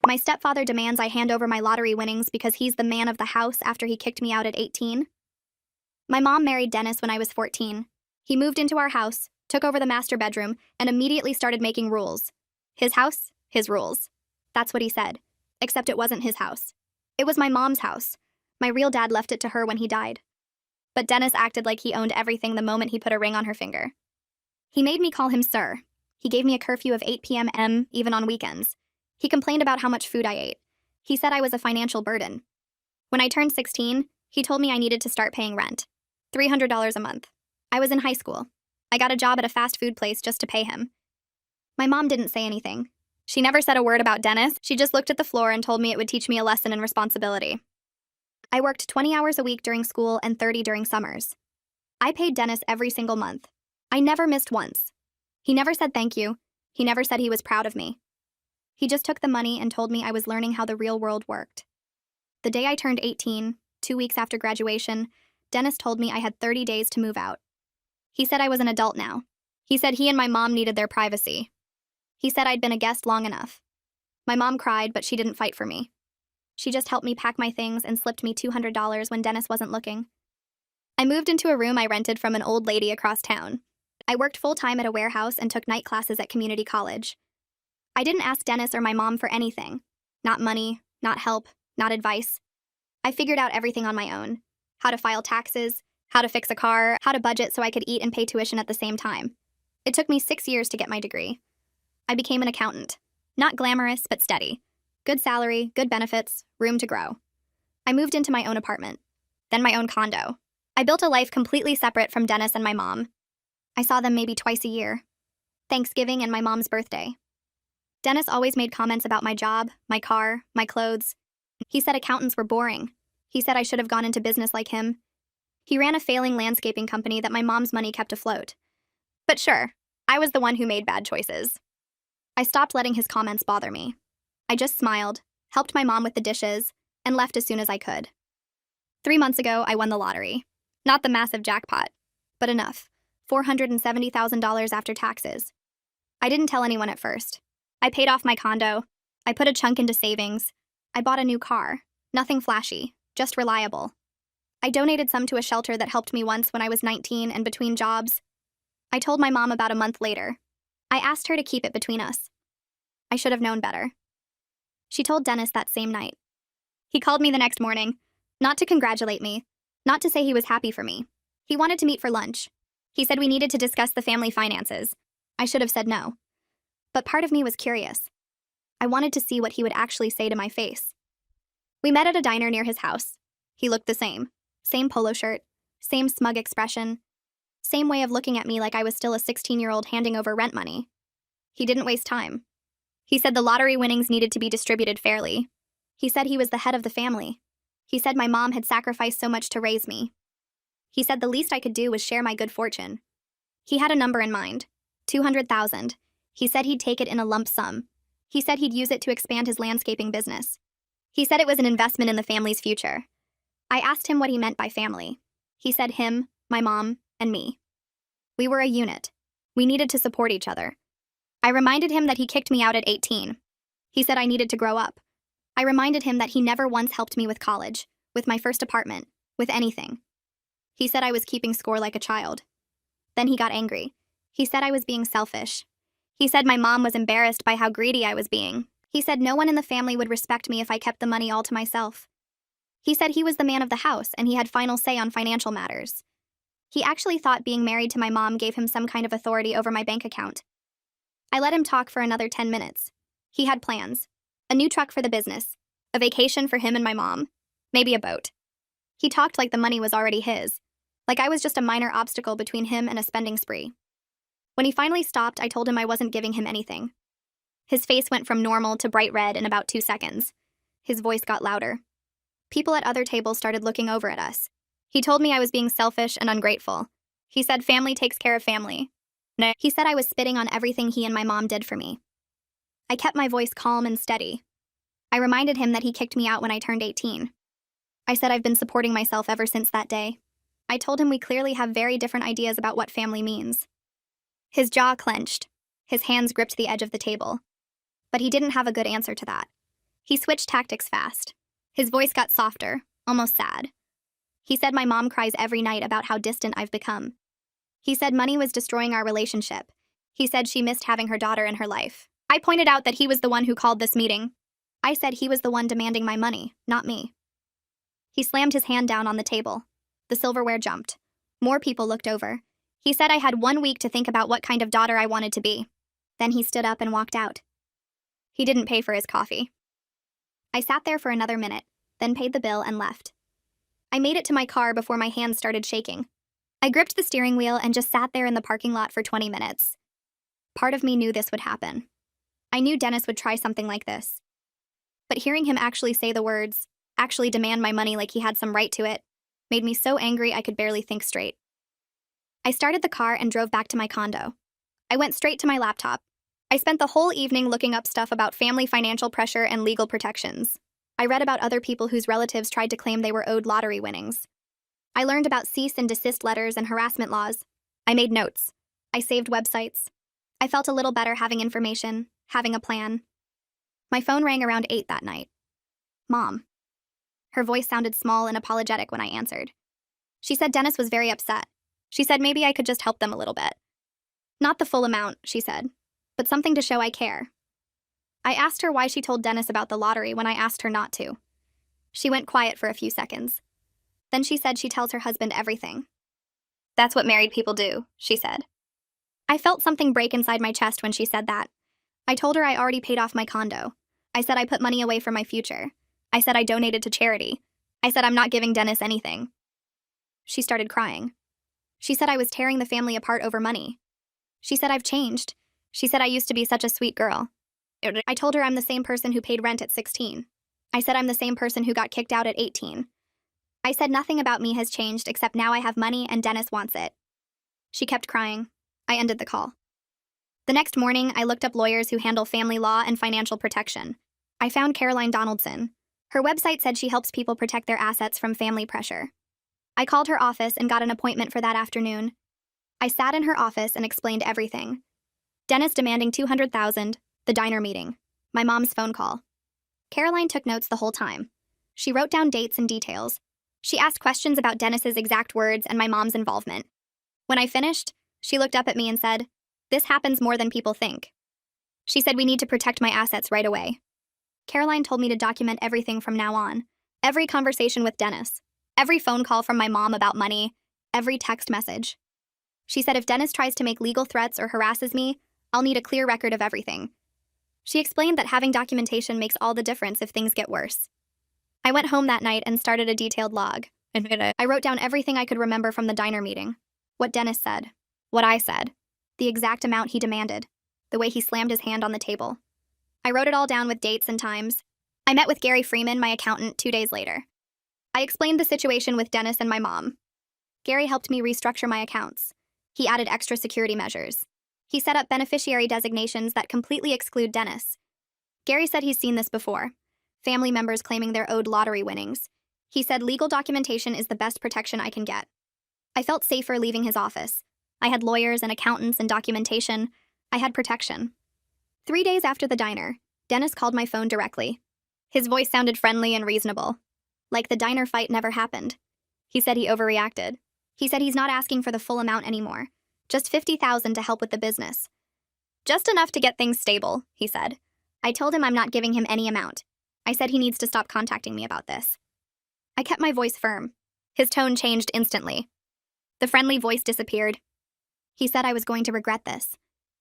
My stepfather demands I hand over my lottery winnings because he's the man of the house after he kicked me out at 18. My mom married Dennis when I was 14. He moved into our house, took over the master bedroom, and immediately started making rules. His house, his rules. That's what he said. Except it wasn't his house. It was my mom's house. My real dad left it to her when he died. But Dennis acted like he owned everything the moment he put a ring on her finger. He made me call him sir. He gave me a curfew of 8 p.m. even on weekends. He complained about how much food I ate. He said I was a financial burden. When I turned 16, he told me I needed to start paying rent. $300 a month. I was in high school. I got a job at a fast food place just to pay him. My mom didn't say anything. She never said a word about Dennis. She just looked at the floor and told me it would teach me a lesson in responsibility. I worked 20 hours a week during school and 30 during summers. I paid Dennis every single month. I never missed once. He never said thank you. He never said he was proud of me. He just took the money and told me I was learning how the real world worked. The day I turned 18, 2 weeks after graduation, Dennis told me I had 30 days to move out. He said I was an adult now. He said he and my mom needed their privacy. He said I'd been a guest long enough. My mom cried, but she didn't fight for me. She just helped me pack my things and slipped me $200 when Dennis wasn't looking. I moved into a room I rented from an old lady across town. I worked full-time at a warehouse and took night classes at community college. I didn't ask Dennis or my mom for anything. Not money, not help, not advice. I figured out everything on my own. How to file taxes, how to fix a car, how to budget so I could eat and pay tuition at the same time. It took me 6 years to get my degree. I became an accountant. Not glamorous, but steady. Good salary, good benefits, room to grow. I moved into my own apartment, then my own condo. I built a life completely separate from Dennis and my mom. I saw them maybe twice a year. Thanksgiving and my mom's birthday. Dennis always made comments about my job, my car, my clothes. He said accountants were boring. He said I should have gone into business like him. He ran a failing landscaping company that my mom's money kept afloat. But sure, I was the one who made bad choices. I stopped letting his comments bother me. I just smiled, helped my mom with the dishes, and left as soon as I could. 3 months ago, I won the lottery. Not the massive jackpot, but enough. $470,000 after taxes. I didn't tell anyone at first. I paid off my condo. I put a chunk into savings. I bought a new car. Nothing flashy, just reliable. I donated some to a shelter that helped me once when I was 19 and between jobs. I told my mom about a month later. I asked her to keep it between us. I should have known better. She told Dennis that same night. He called me the next morning, not to congratulate me, not to say he was happy for me. He wanted to meet for lunch. He said we needed to discuss the family finances. I should have said no. But part of me was curious. I wanted to see what he would actually say to my face. We met at a diner near his house. He looked the same. Same polo shirt, same smug expression, same way of looking at me like I was still a 16-year-old handing over rent money. He didn't waste time. He said the lottery winnings needed to be distributed fairly. He said he was the head of the family. He said my mom had sacrificed so much to raise me. He said the least I could do was share my good fortune. He had a number in mind, $200,000. He said he'd take it in a lump sum. He said he'd use it to expand his landscaping business. He said it was an investment in the family's future. I asked him what he meant by family. He said him, my mom, and me. We were a unit. We needed to support each other. I reminded him that he kicked me out at 18. He said I needed to grow up. I reminded him that he never once helped me with college, with my first apartment, with anything. He said I was keeping score like a child. Then he got angry. He said I was being selfish. He said my mom was embarrassed by how greedy I was being. He said no one in the family would respect me if I kept the money all to myself. He said he was the man of the house and he had final say on financial matters. He actually thought being married to my mom gave him some kind of authority over my bank account. I let him talk for another 10 minutes. He had plans. A new truck for the business. A vacation for him and my mom. Maybe a boat. He talked like the money was already his. Like I was just a minor obstacle between him and a spending spree. When he finally stopped, I told him I wasn't giving him anything. His face went from normal to bright red in about 2 seconds. His voice got louder. People at other tables started looking over at us. He told me I was being selfish and ungrateful. He said family takes care of family. He said I was spitting on everything he and my mom did for me. I kept my voice calm and steady. I reminded him that he kicked me out when I turned 18. I said I've been supporting myself ever since that day. I told him we clearly have very different ideas about what family means. His jaw clenched. His hands gripped the edge of the table. But he didn't have a good answer to that. He switched tactics fast. His voice got softer, almost sad. He said my mom cries every night about how distant I've become. He said money was destroying our relationship. He said she missed having her daughter in her life. I pointed out that he was the one who called this meeting. I said he was the one demanding my money, not me. He slammed his hand down on the table. The silverware jumped. More people looked over. He said I had 1 week to think about what kind of daughter I wanted to be. Then he stood up and walked out. He didn't pay for his coffee. I sat there for another minute, then paid the bill and left. I made it to my car before my hands started shaking. I gripped the steering wheel and just sat there in the parking lot for 20 minutes. Part of me knew this would happen. I knew Dennis would try something like this. But hearing him actually say the words, actually demand my money like he had some right to it, made me so angry I could barely think straight. I started the car and drove back to my condo. I went straight to my laptop. I spent the whole evening looking up stuff about family financial pressure and legal protections. I read about other people whose relatives tried to claim they were owed lottery winnings. I learned about cease and desist letters and harassment laws. I made notes. I saved websites. I felt a little better having information, having a plan. My phone rang around 8 that night. Mom. Her voice sounded small and apologetic when I answered. She said Dennis was very upset. She said maybe I could just help them a little bit. Not the full amount, she said, but something to show I care. I asked her why she told Dennis about the lottery when I asked her not to. She went quiet for a few seconds. Then she said she tells her husband everything. That's what married people do, she said. I felt something break inside my chest when she said that. I told her I already paid off my condo. I said I put money away for my future. I said I donated to charity. I said I'm not giving Dennis anything. She started crying. She said I was tearing the family apart over money. She said I've changed. She said I used to be such a sweet girl. I told her I'm the same person who paid rent at 16. I said I'm the same person who got kicked out at 18. I said nothing about me has changed except now I have money and Dennis wants it. She kept crying. I ended the call. The next morning, I looked up lawyers who handle family law and financial protection. I found Caroline Donaldson. Her website said she helps people protect their assets from family pressure. I called her office and got an appointment for that afternoon. I sat in her office and explained everything. Dennis demanding $200,000, the diner meeting, my mom's phone call. Caroline took notes the whole time. She wrote down dates and details. She asked questions about Dennis's exact words and my mom's involvement. When I finished, she looked up at me and said, "This happens more than people think." She said we need to protect my assets right away. Caroline told me to document everything from now on. Every conversation with Dennis. Every phone call from my mom about money. Every text message. She said if Dennis tries to make legal threats or harasses me, I'll need a clear record of everything. She explained that having documentation makes all the difference if things get worse. I went home that night and started a detailed log. I wrote down everything I could remember from the diner meeting. What Dennis said. What I said. The exact amount he demanded. The way he slammed his hand on the table. I wrote it all down with dates and times. I met with Gary Freeman, my accountant, 2 days later. I explained the situation with Dennis and my mom. Gary helped me restructure my accounts. He added extra security measures. He set up beneficiary designations that completely exclude Dennis. Gary said he's seen this before. Family members claiming they're owed lottery winnings. He said legal documentation is the best protection I can get. I felt safer leaving his office. I had lawyers and accountants and documentation. I had protection. 3 days after the diner, Dennis called my phone directly. His voice sounded friendly and reasonable. Like the diner fight never happened. He said he overreacted. He said he's not asking for the full amount anymore. Just $50,000 to help with the business. Just enough to get things stable, he said. I told him I'm not giving him any amount. I said he needs to stop contacting me about this. I kept my voice firm. His tone changed instantly. The friendly voice disappeared. He said I was going to regret this.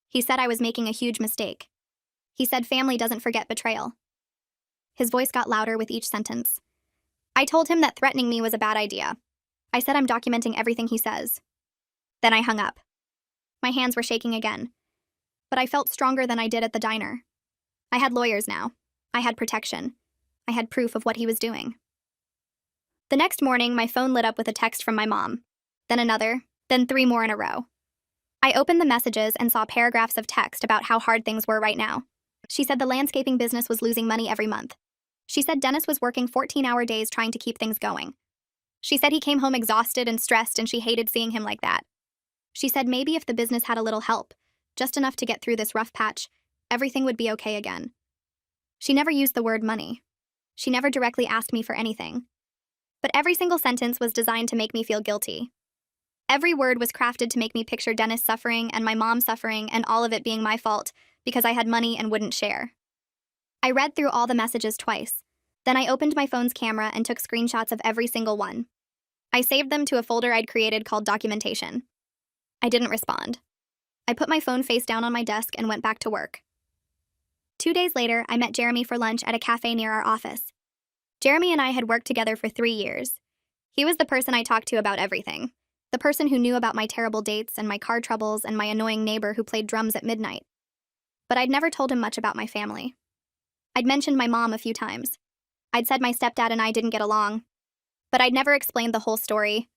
He said I was making a huge mistake. He said family doesn't forget betrayal. His voice got louder with each sentence. I told him that threatening me was a bad idea. I said I'm documenting everything he says. Then I hung up. My hands were shaking again. But I felt stronger than I did at the diner. I had lawyers now. I had protection. I had proof of what he was doing. The next morning, my phone lit up with a text from my mom. Then another, then 3 more in a row. I opened the messages and saw paragraphs of text about how hard things were right now. She said the landscaping business was losing money every month. She said Dennis was working 14-hour days trying to keep things going. She said he came home exhausted and stressed and she hated seeing him like that. She said maybe if the business had a little help, just enough to get through this rough patch, everything would be okay again. She never used the word money. She never directly asked me for anything. But every single sentence was designed to make me feel guilty. Every word was crafted to make me picture Dennis suffering and my mom suffering and all of it being my fault because I had money and wouldn't share. I read through all the messages twice. Then I opened my phone's camera and took screenshots of every single one. I saved them to a folder I'd created called documentation. I didn't respond. I put my phone face down on my desk and went back to work. 2 days later, I met Jeremy for lunch at a cafe near our office. Jeremy and I had worked together for 3 years. He was the person I talked to about everything. The person who knew about my terrible dates and my car troubles and my annoying neighbor who played drums at midnight. But I'd never told him much about my family. I'd mentioned my mom a few times. I'd said my stepdad and I didn't get along. But I'd never explained the whole story.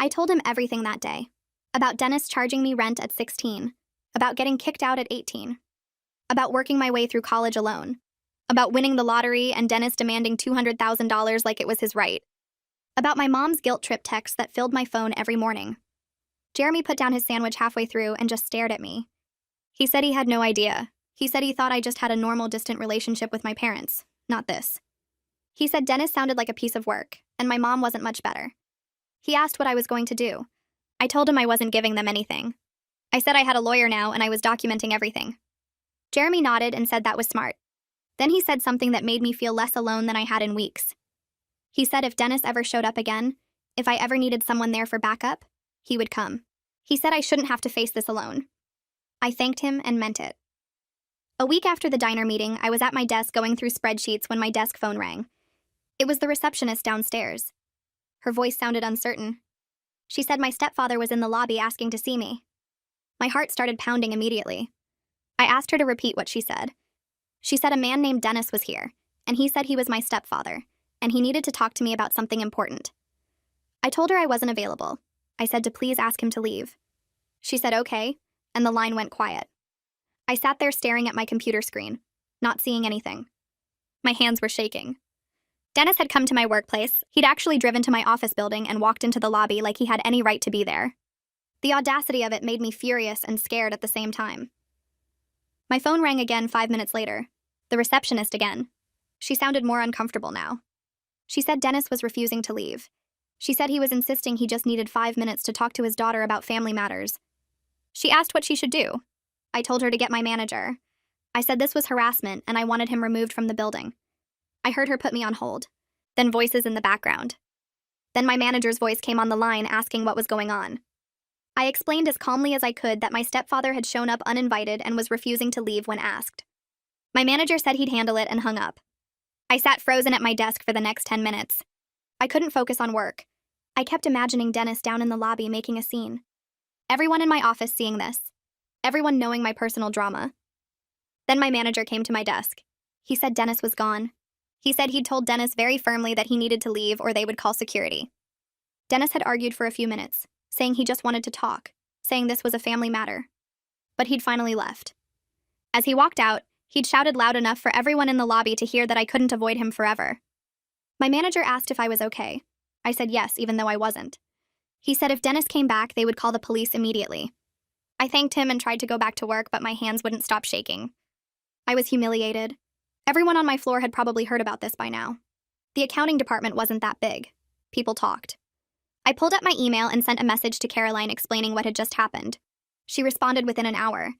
I told him everything that day. About Dennis charging me rent at 16. About getting kicked out at 18. About working my way through college alone. About winning the lottery and Dennis demanding $200,000 like it was his right. About my mom's guilt trip texts that filled my phone every morning. Jeremy put down his sandwich halfway through and just stared at me. He said he had no idea. He said he thought I just had a normal, distant relationship with my parents, not this. He said Dennis sounded like a piece of work, and my mom wasn't much better. He asked what I was going to do. I told him I wasn't giving them anything. I said I had a lawyer now and I was documenting everything. Jeremy nodded and said that was smart. Then he said something that made me feel less alone than I had in weeks. He said if Dennis ever showed up again, if I ever needed someone there for backup, he would come. He said I shouldn't have to face this alone. I thanked him and meant it. A week after the diner meeting, I was at my desk going through spreadsheets when my desk phone rang. It was the receptionist downstairs. Her voice sounded uncertain. She said my stepfather was in the lobby asking to see me. My heart started pounding immediately. I asked her to repeat what she said. She said a man named Dennis was here, and he said he was my stepfather, and he needed to talk to me about something important. I told her I wasn't available. I said to please ask him to leave. She said okay, and the line went quiet. I sat there staring at my computer screen, not seeing anything. My hands were shaking. Dennis had come to my workplace. He'd actually driven to my office building and walked into the lobby like he had any right to be there. The audacity of it made me furious and scared at the same time. My phone rang again 5 minutes later. The receptionist again. She sounded more uncomfortable now. She said Dennis was refusing to leave. She said he was insisting he just needed 5 minutes to talk to his daughter about family matters. She asked what she should do. I told her to get my manager. I said this was harassment and I wanted him removed from the building. I heard her put me on hold. Then voices in the background. Then my manager's voice came on the line asking what was going on. I explained as calmly as I could that my stepfather had shown up uninvited and was refusing to leave when asked. My manager said he'd handle it and hung up. I sat frozen at my desk for the next 10 minutes. I couldn't focus on work. I kept imagining Dennis down in the lobby making a scene. Everyone in my office seeing this. Everyone knowing my personal drama. Then my manager came to my desk. He said Dennis was gone. He said he'd told Dennis very firmly that he needed to leave or they would call security. Dennis had argued for a few minutes, saying he just wanted to talk, saying this was a family matter. But he'd finally left. As he walked out, he'd shouted loud enough for everyone in the lobby to hear that I couldn't avoid him forever. My manager asked if I was okay. I said yes, even though I wasn't. He said if Dennis came back, they would call the police immediately. I thanked him and tried to go back to work, but my hands wouldn't stop shaking. I was humiliated. Everyone on my floor had probably heard about this by now. The accounting department wasn't that big. People talked. I pulled up my email and sent a message to Caroline explaining what had just happened. She responded within an hour.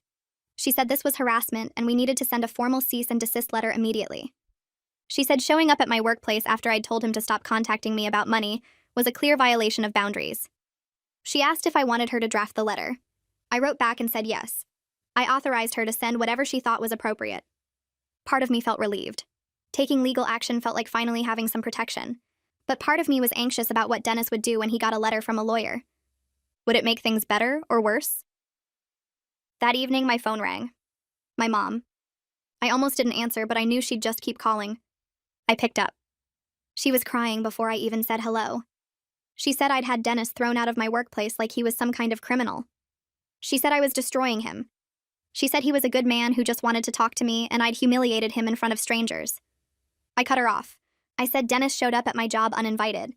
She said this was harassment and we needed to send a formal cease and desist letter immediately. She said showing up at my workplace after I'd told him to stop contacting me about money was a clear violation of boundaries. She asked if I wanted her to draft the letter. I wrote back and said yes. I authorized her to send whatever she thought was appropriate. Part of me felt relieved. Taking legal action felt like finally having some protection. But part of me was anxious about what Dennis would do when he got a letter from a lawyer. Would it make things better or worse? That evening, my phone rang. My mom. I almost didn't answer, but I knew she'd just keep calling. I picked up. She was crying before I even said hello. She said I'd had Dennis thrown out of my workplace like he was some kind of criminal. She said I was destroying him. She said he was a good man who just wanted to talk to me and I'd humiliated him in front of strangers. I cut her off. I said Dennis showed up at my job uninvited.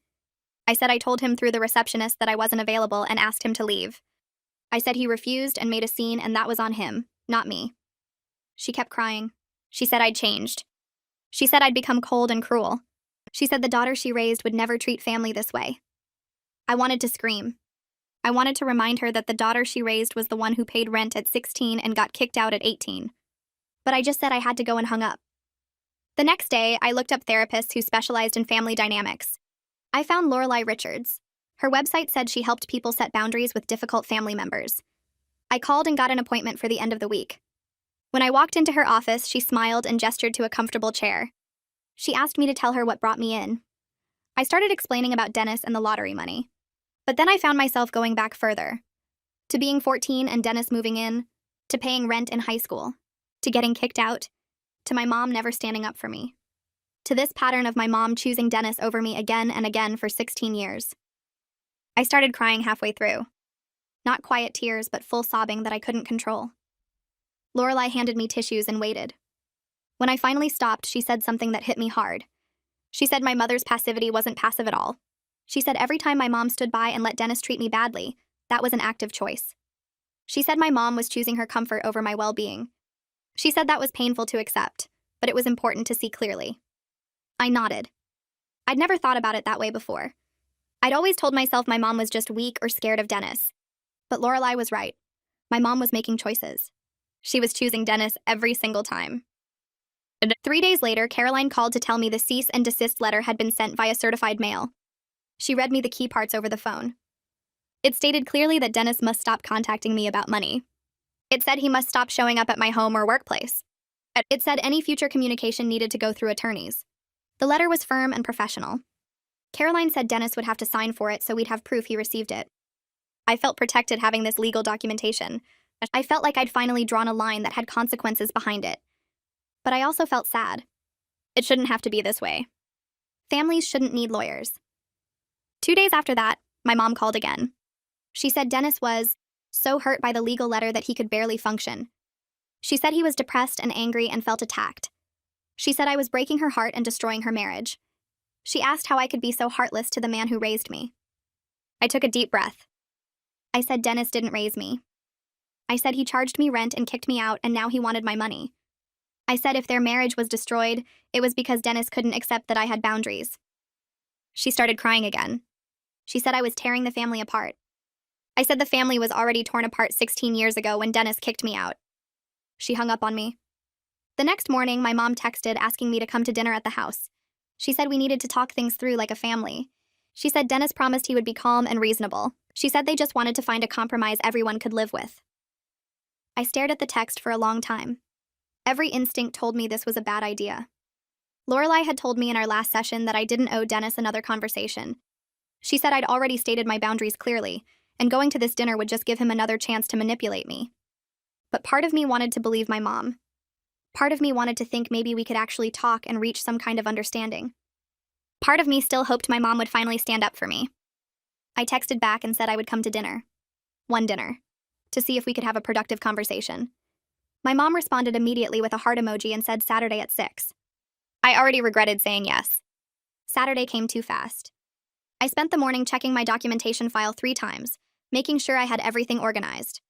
I said I told him through the receptionist that I wasn't available and asked him to leave. I said he refused and made a scene and that was on him, not me. She kept crying. She said I'd changed. She said I'd become cold and cruel. She said the daughter she raised would never treat family this way. I wanted to scream. I wanted to remind her that the daughter she raised was the one who paid rent at 16 and got kicked out at 18. But I just said I had to go and hung up. The next day, I looked up therapists who specialized in family dynamics. I found Lorelei Richards. Her website said she helped people set boundaries with difficult family members. I called and got an appointment for the end of the week. When I walked into her office, she smiled and gestured to a comfortable chair. She asked me to tell her what brought me in. I started explaining about Dennis and the lottery money. But then I found myself going back further. To being 14 and Dennis moving in, to paying rent in high school, to getting kicked out, to my mom never standing up for me, to this pattern of my mom choosing Dennis over me again and again for 16 years. I started crying halfway through. Not quiet tears, but full sobbing that I couldn't control. Lorelei handed me tissues and waited. When I finally stopped, she said something that hit me hard. She said my mother's passivity wasn't passive at all. She said every time my mom stood by and let Dennis treat me badly, that was an active choice. She said my mom was choosing her comfort over my well-being. She said that was painful to accept, but it was important to see clearly. I nodded. I'd never thought about it that way before. I'd always told myself my mom was just weak or scared of Dennis. But Lorelei was right. My mom was making choices. She was choosing Dennis every single time. 3 days later, Caroline called to tell me the cease and desist letter had been sent via certified mail. She read me the key parts over the phone. It stated clearly that Dennis must stop contacting me about money. It said he must stop showing up at my home or workplace. It said any future communication needed to go through attorneys. The letter was firm and professional. Caroline said Dennis would have to sign for it so we'd have proof he received it. I felt protected having this legal documentation. I felt like I'd finally drawn a line that had consequences behind it. But I also felt sad. It shouldn't have to be this way. Families shouldn't need lawyers. 2 days after that, my mom called again. She said Dennis was so hurt by the legal letter that he could barely function. She said he was depressed and angry and felt attacked. She said I was breaking her heart and destroying her marriage. She asked how I could be so heartless to the man who raised me. I took a deep breath. I said Dennis didn't raise me. I said he charged me rent and kicked me out and now he wanted my money. I said if their marriage was destroyed, it was because Dennis couldn't accept that I had boundaries. She started crying again. She said I was tearing the family apart. I said the family was already torn apart 16 years ago when Dennis kicked me out. She hung up on me. The next morning, my mom texted asking me to come to dinner at the house. She said we needed to talk things through like a family. She said Dennis promised he would be calm and reasonable. She said they just wanted to find a compromise everyone could live with. I stared at the text for a long time. Every instinct told me this was a bad idea. Lorelei had told me in our last session that I didn't owe Dennis another conversation. She said I'd already stated my boundaries clearly, and going to this dinner would just give him another chance to manipulate me. But part of me wanted to believe my mom. Part of me wanted to think maybe we could actually talk and reach some kind of understanding. Part of me still hoped my mom would finally stand up for me. I texted back and said I would come to dinner. One dinner. To see if we could have a productive conversation. My mom responded immediately with a heart emoji and said Saturday at 6. I already regretted saying yes. Saturday came too fast. I spent the morning checking my documentation file 3 times, making sure I had everything organized.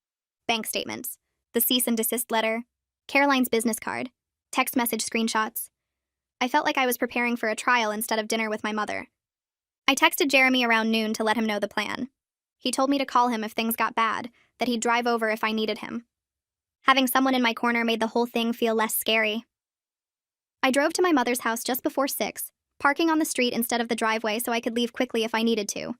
Bank statements, the cease and desist letter, Caroline's business card, text message screenshots. I felt like I was preparing for a trial instead of dinner with my mother. I texted Jeremy around noon to let him know the plan. He told me to call him if things got bad, that he'd drive over if I needed him. Having someone in my corner made the whole thing feel less scary. I drove to my mother's house just before 6, parking on the street instead of the driveway so I could leave quickly if I needed to.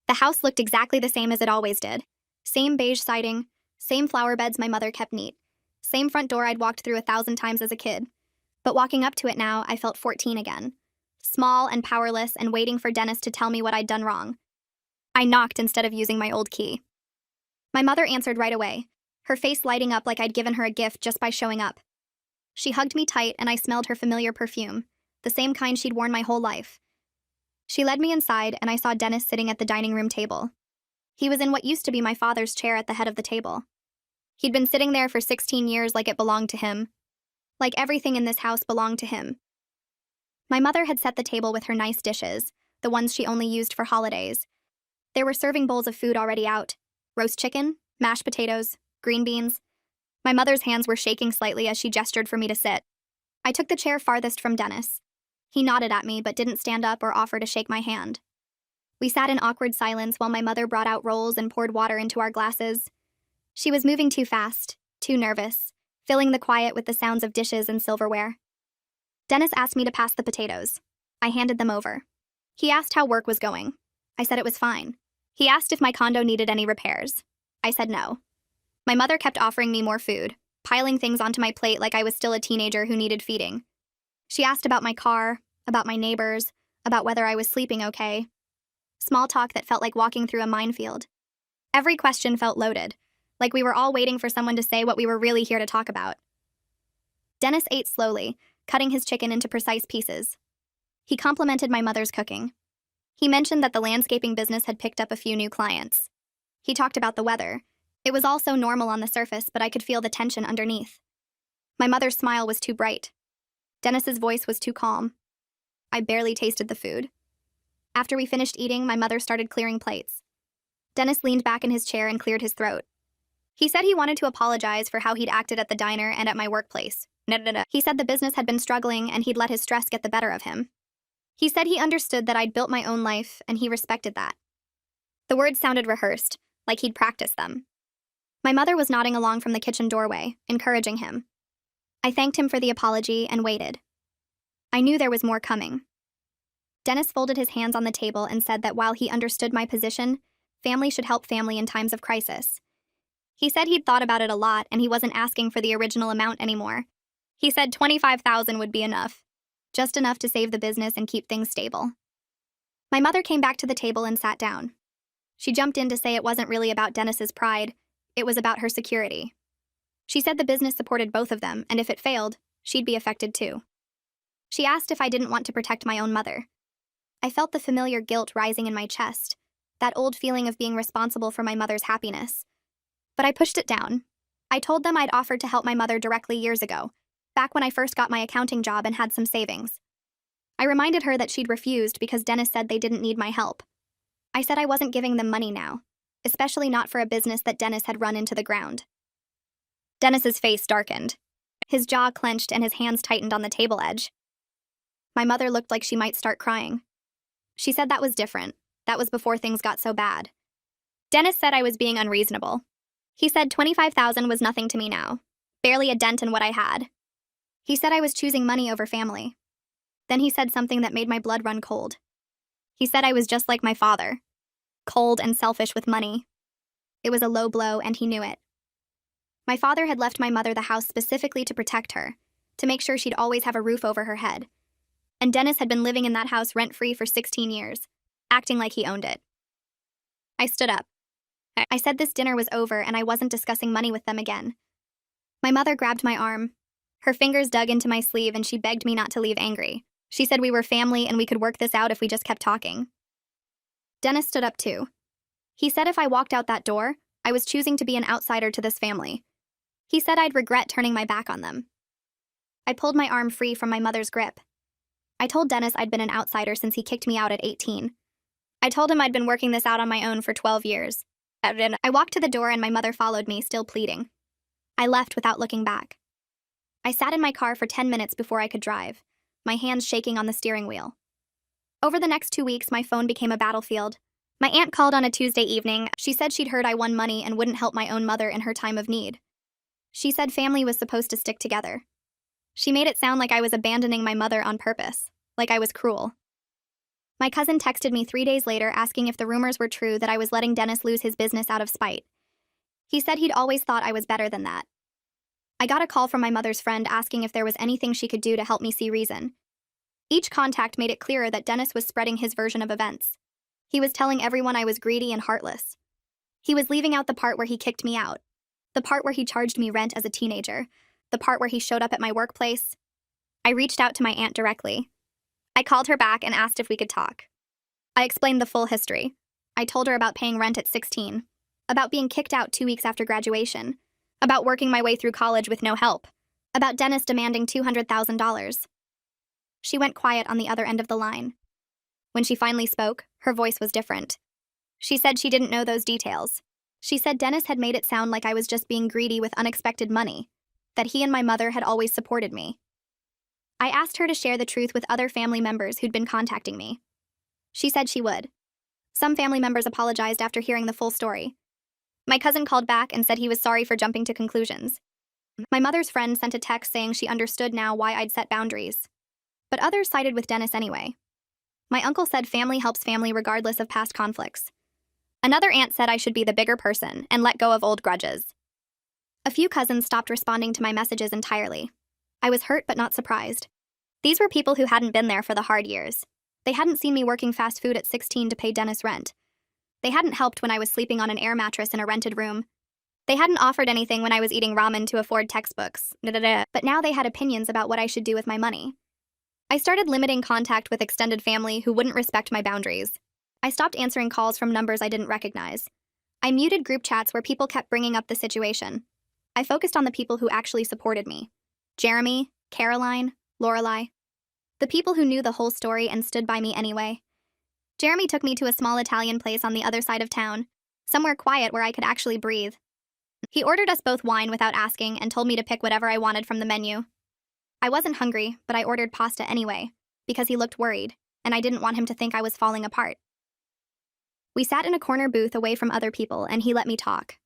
The house looked exactly the same as it always did. Same beige siding, same flower beds my mother kept neat, same front door I'd walked through 1,000 times as a kid. But walking up to it now, I felt 14 again. Small and powerless and waiting for Dennis to tell me what I'd done wrong. I knocked instead of using my old key. My mother answered right away, her face lighting up like I'd given her a gift just by showing up. She hugged me tight and I smelled her familiar perfume, the same kind she'd worn my whole life. She led me inside and I saw Dennis sitting at the dining room table. He was in what used to be my father's chair at the head of the table. He'd been sitting there for 16 years like it belonged to him. Like everything in this house belonged to him. My mother had set the table with her nice dishes, the ones she only used for holidays. There were serving bowls of food already out. Roast chicken, mashed potatoes, green beans. My mother's hands were shaking slightly as she gestured for me to sit. I took the chair farthest from Dennis. He nodded at me but didn't stand up or offer to shake my hand. We sat in awkward silence while my mother brought out rolls and poured water into our glasses. She was moving too fast, too nervous, filling the quiet with the sounds of dishes and silverware. Dennis asked me to pass the potatoes. I handed them over. He asked how work was going. I said it was fine. He asked if my condo needed any repairs. I said no. My mother kept offering me more food, piling things onto my plate like I was still a teenager who needed feeding. She asked about my car, about my neighbors, about whether I was sleeping okay. Small talk that felt like walking through a minefield. Every question felt loaded, like we were all waiting for someone to say what we were really here to talk about. Dennis ate slowly, cutting his chicken into precise pieces. He complimented my mother's cooking. He mentioned that the landscaping business had picked up a few new clients. He talked about the weather. It was all so normal on the surface, but I could feel the tension underneath. My mother's smile was too bright. Dennis's voice was too calm. I barely tasted the food. After we finished eating, my mother started clearing plates. Dennis leaned back in his chair and cleared his throat. He said he wanted to apologize for how he'd acted at the diner and at my workplace. He said the business had been struggling and he'd let his stress get the better of him. He said he understood that I'd built my own life and he respected that. The words sounded rehearsed, like he'd practiced them. My mother was nodding along from the kitchen doorway, encouraging him. I thanked him for the apology and waited. I knew there was more coming. Dennis folded his hands on the table and said that while he understood my position, family should help family in times of crisis. He said he'd thought about it a lot and he wasn't asking for the original amount anymore. He said $25,000 would be enough, just enough to save the business and keep things stable. My mother came back to the table and sat down. She jumped in to say it wasn't really about Dennis's pride, it was about her security. She said the business supported both of them, and if it failed, she'd be affected too. She asked if I didn't want to protect my own mother. I felt the familiar guilt rising in my chest, that old feeling of being responsible for my mother's happiness. But I pushed it down. I told them I'd offered to help my mother directly years ago, back when I first got my accounting job and had some savings. I reminded her that she'd refused because Dennis said they didn't need my help. I said I wasn't giving them money now, especially not for a business that Dennis had run into the ground. Dennis's face darkened. His jaw clenched and his hands tightened on the table edge. My mother looked like she might start crying. She said that was different. That was before things got so bad. Dennis said I was being unreasonable. He said $25,000 was nothing to me now, barely a dent in what I had. He said I was choosing money over family. Then he said something that made my blood run cold. He said I was just like my father, cold and selfish with money. It was a low blow and he knew it. My father had left my mother the house specifically to protect her, to make sure she'd always have a roof over her head. And Dennis had been living in that house rent-free for 16 years, acting like he owned it. I stood up. I said this dinner was over and I wasn't discussing money with them again. My mother grabbed my arm. Her fingers dug into my sleeve and she begged me not to leave angry. She said we were family and we could work this out if we just kept talking. Dennis stood up too. He said if I walked out that door, I was choosing to be an outsider to this family. He said I'd regret turning my back on them. I pulled my arm free from my mother's grip. I told Dennis I'd been an outsider since he kicked me out at 18. I told him I'd been working this out on my own for 12 years. I walked to the door and my mother followed me, still pleading. I left without looking back. I sat in my car for 10 minutes before I could drive, my hands shaking on the steering wheel. Over the next 2 weeks, my phone became a battlefield. My aunt called on a Tuesday evening. She said she'd heard I won money and wouldn't help my own mother in her time of need. She said family was supposed to stick together. She made it sound like I was abandoning my mother on purpose, like I was cruel. My cousin texted me 3 days later asking if the rumors were true that I was letting Dennis lose his business out of spite. He said he'd always thought I was better than that. I got a call from my mother's friend asking if there was anything she could do to help me see reason. Each contact made it clearer that Dennis was spreading his version of events. He was telling everyone I was greedy and heartless. He was leaving out the part where he kicked me out, the part where he charged me rent as a teenager, the part where he showed up at my workplace. I reached out to my aunt directly. I called her back and asked if we could talk. I explained the full history. I told her about paying rent at 16, about being kicked out 2 weeks after graduation, about working my way through college with no help, about Dennis demanding $200,000. She went quiet on the other end of the line. When she finally spoke, her voice was different. She said she didn't know those details. She said Dennis had made it sound like I was just being greedy with unexpected money, that he and my mother had always supported me. I asked her to share the truth with other family members who'd been contacting me. She said she would. Some family members apologized after hearing the full story. My cousin called back and said he was sorry for jumping to conclusions. My mother's friend sent a text saying she understood now why I'd set boundaries. But others sided with Dennis anyway. My uncle said family helps family regardless of past conflicts. Another aunt said I should be the bigger person and let go of old grudges. A few cousins stopped responding to my messages entirely. I was hurt but not surprised. These were people who hadn't been there for the hard years. They hadn't seen me working fast food at 16 to pay Dennis rent. They hadn't helped when I was sleeping on an air mattress in a rented room. They hadn't offered anything when I was eating ramen to afford textbooks. But now they had opinions about what I should do with my money. I started limiting contact with extended family who wouldn't respect my boundaries. I stopped answering calls from numbers I didn't recognize. I muted group chats where people kept bringing up the situation. I focused on the people who actually supported me. Jeremy, Caroline, Lorelei. The people who knew the whole story and stood by me anyway. Jeremy took me to a small Italian place on the other side of town, somewhere quiet where I could actually breathe. He ordered us both wine without asking and told me to pick whatever I wanted from the menu. I wasn't hungry, but I ordered pasta anyway, because he looked worried, and I didn't want him to think I was falling apart. We sat in a corner booth away from other people, and he let me talk.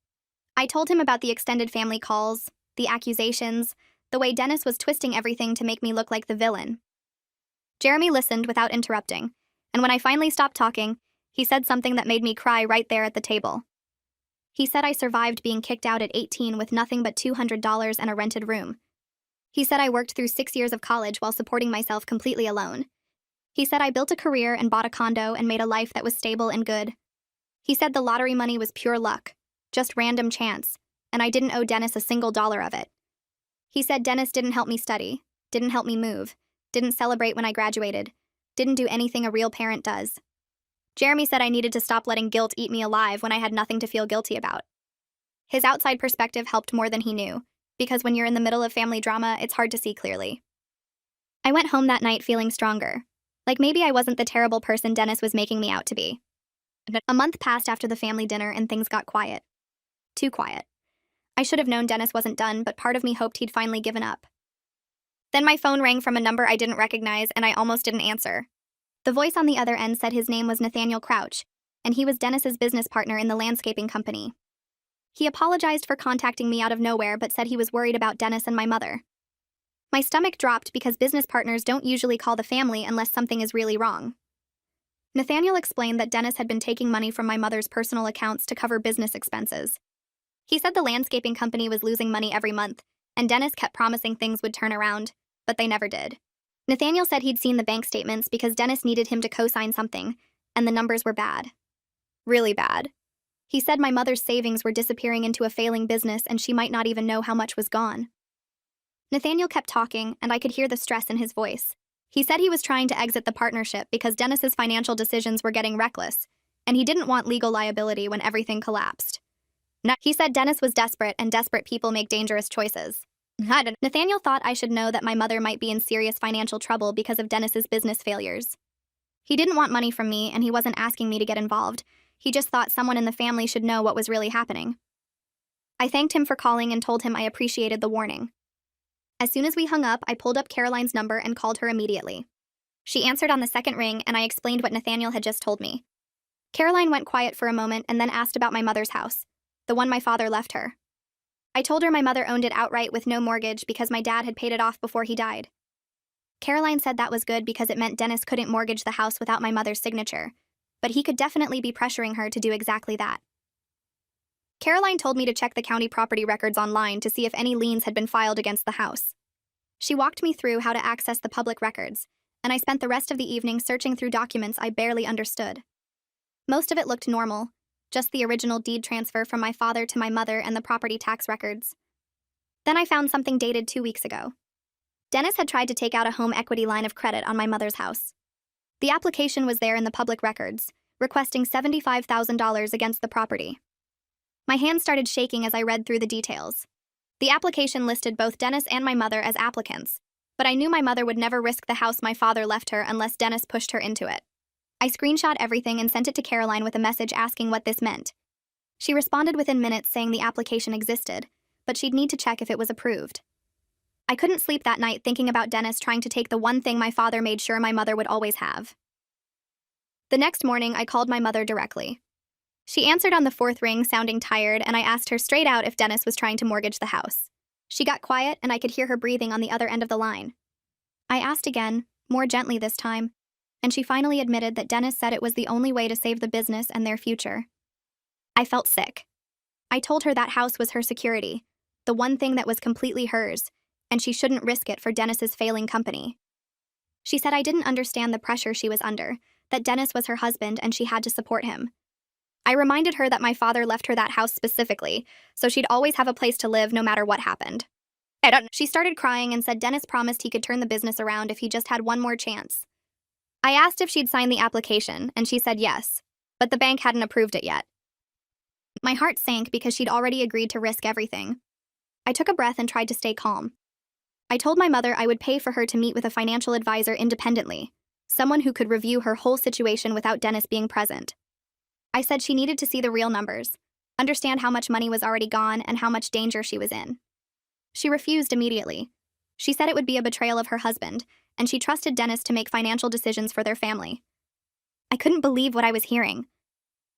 I told him about the extended family calls, the accusations, the way Dennis was twisting everything to make me look like the villain. Jeremy listened without interrupting, and when I finally stopped talking, he said something that made me cry right there at the table. He said I survived being kicked out at 18 with nothing but $200 and a rented room. He said I worked through 6 years of college while supporting myself completely alone. He said I built a career and bought a condo and made a life that was stable and good. He said the lottery money was pure luck, just random chance, and I didn't owe Dennis a single dollar of it. He said Dennis didn't help me study, didn't help me move, didn't celebrate when I graduated, didn't do anything a real parent does. Jeremy said I needed to stop letting guilt eat me alive when I had nothing to feel guilty about. His outside perspective helped more than he knew, because when you're in the middle of family drama, it's hard to see clearly. I went home that night feeling stronger, like maybe I wasn't the terrible person Dennis was making me out to be. A month passed after the family dinner and things got quiet. Too quiet. I should have known Dennis wasn't done, but part of me hoped he'd finally given up. Then my phone rang from a number I didn't recognize, and I almost didn't answer. The voice on the other end said his name was Nathaniel Crouch, and he was Dennis's business partner in the landscaping company. He apologized for contacting me out of nowhere, but said he was worried about Dennis and my mother. My stomach dropped because business partners don't usually call the family unless something is really wrong. Nathaniel explained that Dennis had been taking money from my mother's personal accounts to cover business expenses. He said the landscaping company was losing money every month, and Dennis kept promising things would turn around, but they never did. Nathaniel said he'd seen the bank statements because Dennis needed him to co-sign something, and the numbers were bad. Really bad. He said my mother's savings were disappearing into a failing business and she might not even know how much was gone. Nathaniel kept talking, and I could hear the stress in his voice. He said he was trying to exit the partnership because Dennis's financial decisions were getting reckless, and he didn't want legal liability when everything collapsed. He said Dennis was desperate, and desperate people make dangerous choices. Nathaniel thought I should know that my mother might be in serious financial trouble because of Dennis's business failures. He didn't want money from me, and he wasn't asking me to get involved. He just thought someone in the family should know what was really happening. I thanked him for calling and told him I appreciated the warning. As soon as we hung up, I pulled up Caroline's number and called her immediately. She answered on the second ring, and I explained what Nathaniel had just told me. Caroline went quiet for a moment and then asked about my mother's house, the one my father left her. I told her my mother owned it outright with no mortgage because my dad had paid it off before he died. Caroline said that was good because it meant Dennis couldn't mortgage the house without my mother's signature, but he could definitely be pressuring her to do exactly that. Caroline told me to check the county property records online to see if any liens had been filed against the house. She walked me through how to access the public records, and I spent the rest of the evening searching through documents I barely understood. Most of it looked normal, just the original deed transfer from my father to my mother and the property tax records. Then I found something dated 2 weeks ago. Dennis had tried to take out a home equity line of credit on my mother's house. The application was there in the public records, requesting $75,000 against the property. My hands started shaking as I read through the details. The application listed both Dennis and my mother as applicants, but I knew my mother would never risk the house my father left her unless Dennis pushed her into it. I screenshot everything and sent it to Caroline with a message asking what this meant. She responded within minutes saying the application existed, but she'd need to check if it was approved. I I couldn't sleep that night thinking about Dennis trying to take the one thing my father made sure my mother would always have. The next morning, I called my mother directly. She answered on the fourth ring, sounding tired, and I asked her straight out if Dennis was trying to mortgage the house. She got quiet, and I could hear her breathing on the other end of the line. I asked again, more gently this time, and she finally admitted that Dennis said it was the only way to save the business and their future. I felt sick. I told her that house was her security, the one thing that was completely hers, and she shouldn't risk it for Dennis's failing company. She said I didn't understand the pressure she was under, that Dennis was her husband and she had to support him. I reminded her that my father left her that house specifically, so she'd always have a place to live no matter what happened. She started crying and said Dennis promised he could turn the business around if he just had one more chance. I asked if she'd signed the application, and she said yes, but the bank hadn't approved it yet. My heart sank because she'd already agreed to risk everything. I took a breath and tried to stay calm. I told my mother I would pay for her to meet with a financial advisor independently, someone who could review her whole situation without Dennis being present. I said she needed to see the real numbers, understand how much money was already gone and how much danger she was in. She refused immediately. She said it would be a betrayal of her husband, and she trusted Dennis to make financial decisions for their family. I couldn't believe what I was hearing.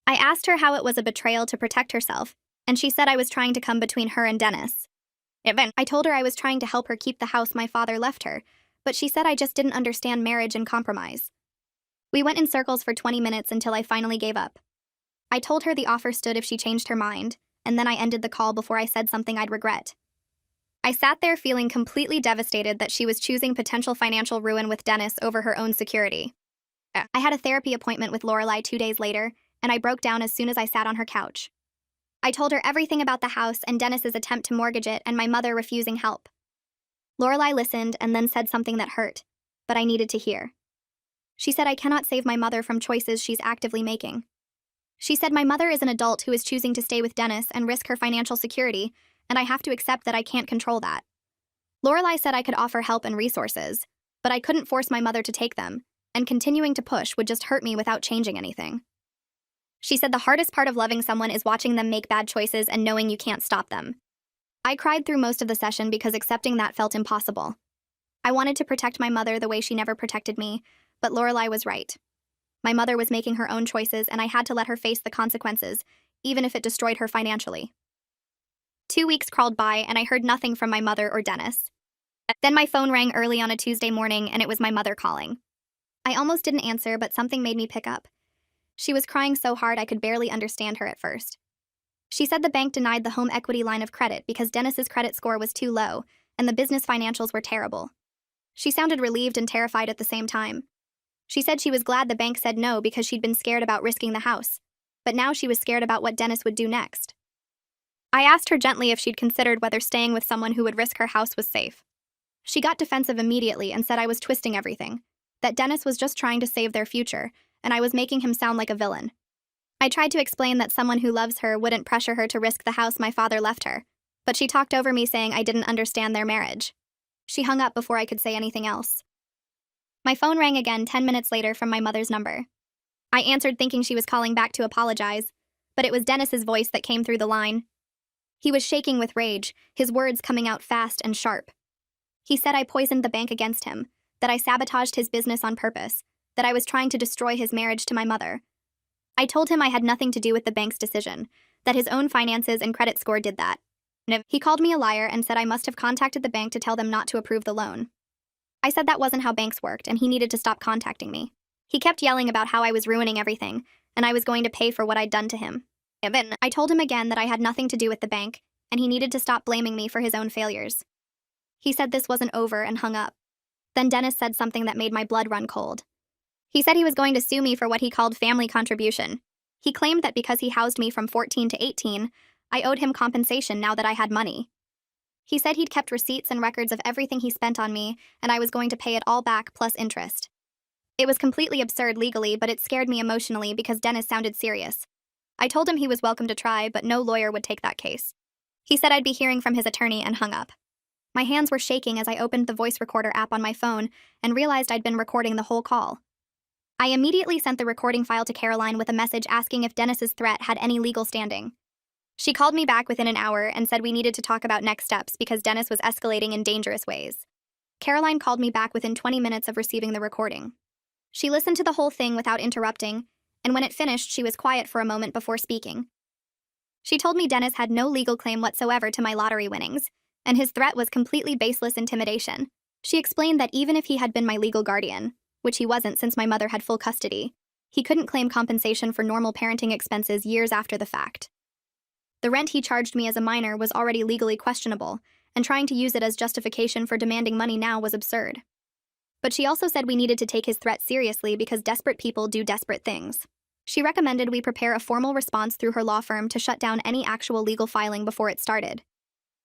I asked her how it was a betrayal to protect herself, and she said I was trying to come between her and Dennis. I told her I was trying to help her keep the house my father left her, but she said I just didn't understand marriage and compromise. We went in circles for 20 minutes until I finally gave up. I told her the offer stood if she changed her mind, and then I ended the call before I said something I'd regret. I sat there feeling completely devastated that she was choosing potential financial ruin with Dennis over her own security. I had a therapy appointment with Lorelai 2 days later, and I broke down as soon as I sat on her couch. I told her everything about the house and Dennis's attempt to mortgage it and my mother refusing help. Lorelai listened and then said something that hurt, but I needed to hear. She said I cannot save my mother from choices she's actively making. She said my mother is an adult who is choosing to stay with Dennis and risk her financial security, and I have to accept that I can't control that. Lorelai said I could offer help and resources, but I couldn't force my mother to take them, and continuing to push would just hurt me without changing anything. She said the hardest part of loving someone is watching them make bad choices and knowing you can't stop them. I cried through most of the session because accepting that felt impossible. I wanted to protect my mother the way she never protected me, but Lorelai was right. My mother was making her own choices, and I had to let her face the consequences, even if it destroyed her financially. 2 weeks crawled by, and I heard nothing from my mother or Dennis. Then my phone rang early on a Tuesday morning, and it was my mother calling. I almost didn't answer, but something made me pick up. She was crying so hard I could barely understand her at first. She said the bank denied the home equity line of credit because Dennis's credit score was too low, and the business financials were terrible. She sounded relieved and terrified at the same time. She said she was glad the bank said no because she'd been scared about risking the house, but now she was scared about what Dennis would do next. I asked her gently if she'd considered whether staying with someone who would risk her house was safe. She got defensive immediately and said I was twisting everything, that Dennis was just trying to save their future, and I was making him sound like a villain. I tried to explain that someone who loves her wouldn't pressure her to risk the house my father left her, but she talked over me saying I didn't understand their marriage. She hung up before I could say anything else. My phone rang again 10 minutes later from my mother's number. I answered thinking she was calling back to apologize, but it was Dennis's voice that came through the line. He was shaking with rage, his words coming out fast and sharp. He said I poisoned the bank against him, that I sabotaged his business on purpose, that I was trying to destroy his marriage to my mother. I told him I had nothing to do with the bank's decision, that his own finances and credit score did that. He called me a liar and said I must have contacted the bank to tell them not to approve the loan. I said that wasn't how banks worked and he needed to stop contacting me. He kept yelling about how I was ruining everything, and I was going to pay for what I'd done to him. I told him again that I had nothing to do with the bank, and he needed to stop blaming me for his own failures. He said this wasn't over and hung up. Then Dennis said something that made my blood run cold. He said he was going to sue me for what he called family contribution. He claimed that because he housed me from 14 to 18, I owed him compensation now that I had money. He said he'd kept receipts and records of everything he spent on me, and I was going to pay it all back plus interest. It was completely absurd legally, but it scared me emotionally because Dennis sounded serious. I told him he was welcome to try, but no lawyer would take that case. He said I'd be hearing from his attorney and hung up. My hands were shaking as I opened the voice recorder app on my phone and realized I'd been recording the whole call. I immediately sent the recording file to Caroline with a message asking if Dennis's threat had any legal standing. She called me back within an hour and said we needed to talk about next steps because Dennis was escalating in dangerous ways. Caroline called me back within 20 minutes of receiving the recording. She listened to the whole thing without interrupting, and when it finished, she was quiet for a moment before speaking. She told me Dennis had no legal claim whatsoever to my lottery winnings, and his threat was completely baseless intimidation. She explained that even if he had been my legal guardian, which he wasn't since my mother had full custody, he couldn't claim compensation for normal parenting expenses years after the fact. The rent he charged me as a minor was already legally questionable, and trying to use it as justification for demanding money now was absurd. But she also said we needed to take his threat seriously because desperate people do desperate things. She recommended we prepare a formal response through her law firm to shut down any actual legal filing before it started.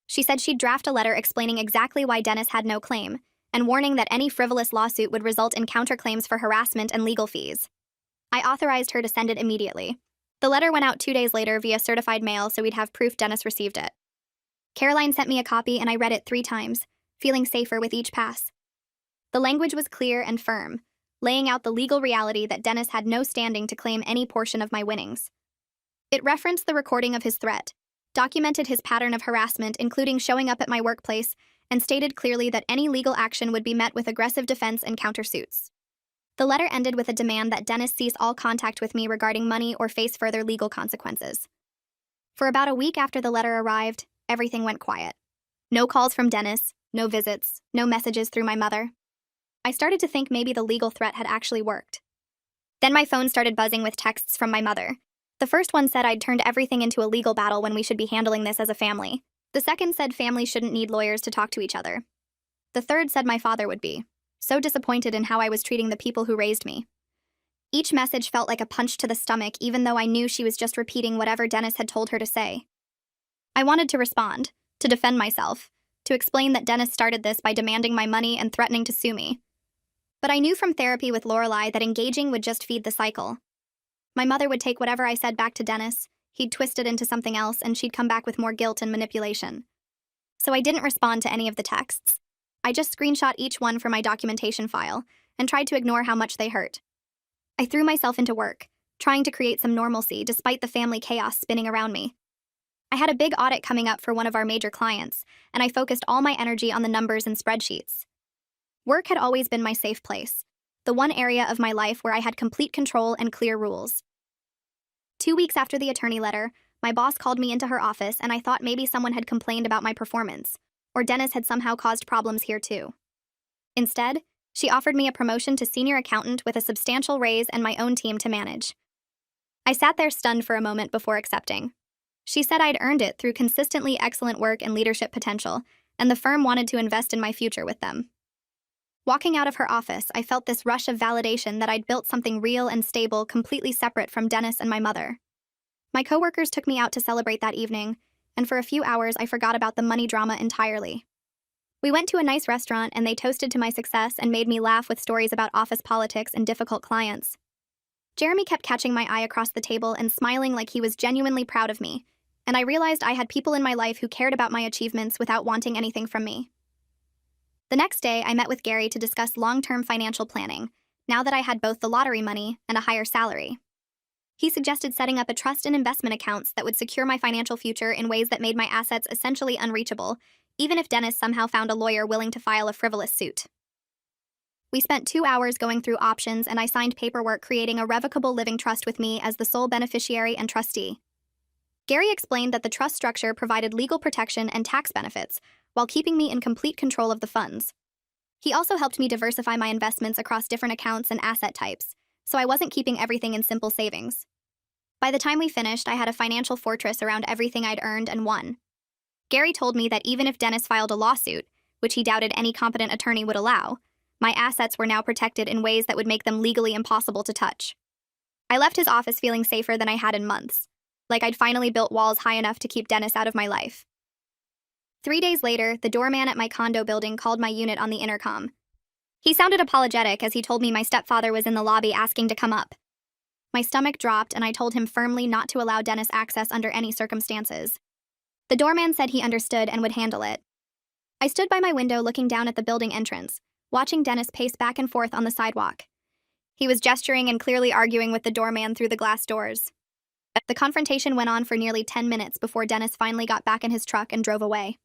She said she'd draft a letter explaining exactly why Dennis had no claim, and warning that any frivolous lawsuit would result in counterclaims for harassment and legal fees. I authorized her to send it immediately. The letter went out 2 days later via certified mail so we'd have proof Dennis received it. Caroline sent me a copy and I read it 3 times, feeling safer with each pass. The language was clear and firm, laying out the legal reality that Dennis had no standing to claim any portion of my winnings. It referenced the recording of his threat, documented his pattern of harassment, including showing up at my workplace, and stated clearly that any legal action would be met with aggressive defense and countersuits. The letter ended with a demand that Dennis cease all contact with me regarding money or face further legal consequences. For about a week after the letter arrived, everything went quiet. No calls from Dennis, no visits, no messages through my mother. I started to think maybe the legal threat had actually worked. Then my phone started buzzing with texts from my mother. The first one said I'd turned everything into a legal battle when we should be handling this as a family. The second said families shouldn't need lawyers to talk to each other. The third said my father would be so disappointed in how I was treating the people who raised me. Each message felt like a punch to the stomach, even though I knew she was just repeating whatever Dennis had told her to say. I wanted to respond, to defend myself, to explain that Dennis started this by demanding my money and threatening to sue me. But I knew from therapy with Lorelai that engaging would just feed the cycle. My mother would take whatever I said back to Dennis, he'd twist it into something else, and she'd come back with more guilt and manipulation. So I didn't respond to any of the texts. I just screenshot each one for my documentation file and tried to ignore how much they hurt. I threw myself into work, trying to create some normalcy despite the family chaos spinning around me. I had a big audit coming up for one of our major clients, and I focused all my energy on the numbers and spreadsheets. Work had always been my safe place, the one area of my life where I had complete control and clear rules. 2 weeks after the attorney letter, my boss called me into her office and I thought maybe someone had complained about my performance, or Dennis had somehow caused problems here too. Instead, she offered me a promotion to senior accountant with a substantial raise and my own team to manage. I sat there stunned for a moment before accepting. She said I'd earned it through consistently excellent work and leadership potential, and the firm wanted to invest in my future with them. Walking out of her office, I felt this rush of validation that I'd built something real and stable completely separate from Dennis and my mother. My coworkers took me out to celebrate that evening, and for a few hours I forgot about the money drama entirely. We went to a nice restaurant and they toasted to my success and made me laugh with stories about office politics and difficult clients. Jeremy kept catching my eye across the table and smiling like he was genuinely proud of me, and I realized I had people in my life who cared about my achievements without wanting anything from me. The next day, I met with Gary to discuss long-term financial planning, now that I had both the lottery money and a higher salary. He suggested setting up a trust and investment accounts that would secure my financial future in ways that made my assets essentially unreachable, even if Dennis somehow found a lawyer willing to file a frivolous suit. We spent 2 hours going through options and I signed paperwork creating a revocable living trust with me as the sole beneficiary and trustee. Gary explained that the trust structure provided legal protection and tax benefits, while keeping me in complete control of the funds. He also helped me diversify my investments across different accounts and asset types, so I wasn't keeping everything in simple savings. By the time we finished, I had a financial fortress around everything I'd earned and won. Gary told me that even if Dennis filed a lawsuit, which he doubted any competent attorney would allow, my assets were now protected in ways that would make them legally impossible to touch. I left his office feeling safer than I had in months, like I'd finally built walls high enough to keep Dennis out of my life. 3 days later, the doorman at my condo building called my unit on the intercom. He sounded apologetic as he told me my stepfather was in the lobby asking to come up. My stomach dropped and I told him firmly not to allow Dennis access under any circumstances. The doorman said he understood and would handle it. I stood by my window looking down at the building entrance, watching Dennis pace back and forth on the sidewalk. He was gesturing and clearly arguing with the doorman through the glass doors. The confrontation went on for nearly 10 minutes before Dennis finally got back in his truck and drove away.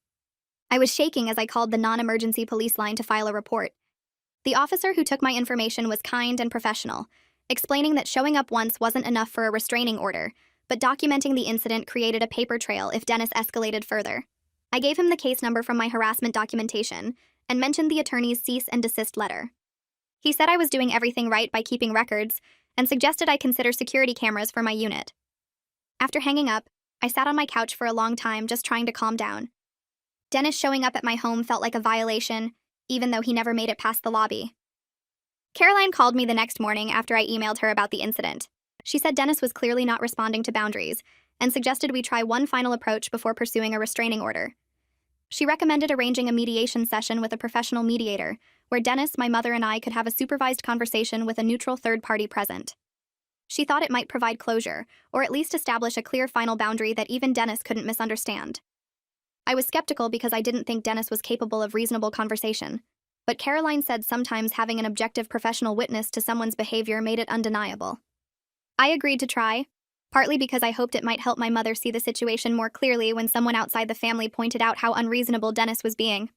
I was shaking as I called the non-emergency police line to file a report. The officer who took my information was kind and professional, explaining that showing up once wasn't enough for a restraining order, but documenting the incident created a paper trail if Dennis escalated further. I gave him the case number from my harassment documentation and mentioned the attorney's cease and desist letter. He said I was doing everything right by keeping records and suggested I consider security cameras for my unit. After hanging up, I sat on my couch for a long time just trying to calm down. Dennis showing up at my home felt like a violation, even though he never made it past the lobby. Caroline called me the next morning after I emailed her about the incident. She said Dennis was clearly not responding to boundaries and suggested we try one final approach before pursuing a restraining order. She recommended arranging a mediation session with a professional mediator, where Dennis, my mother, and I could have a supervised conversation with a neutral third party present. She thought it might provide closure, or at least establish a clear final boundary that even Dennis couldn't misunderstand. I was skeptical because I didn't think Dennis was capable of reasonable conversation, but Caroline said sometimes having an objective professional witness to someone's behavior made it undeniable. I agreed to try, partly because I hoped it might help my mother see the situation more clearly when someone outside the family pointed out how unreasonable Dennis was being.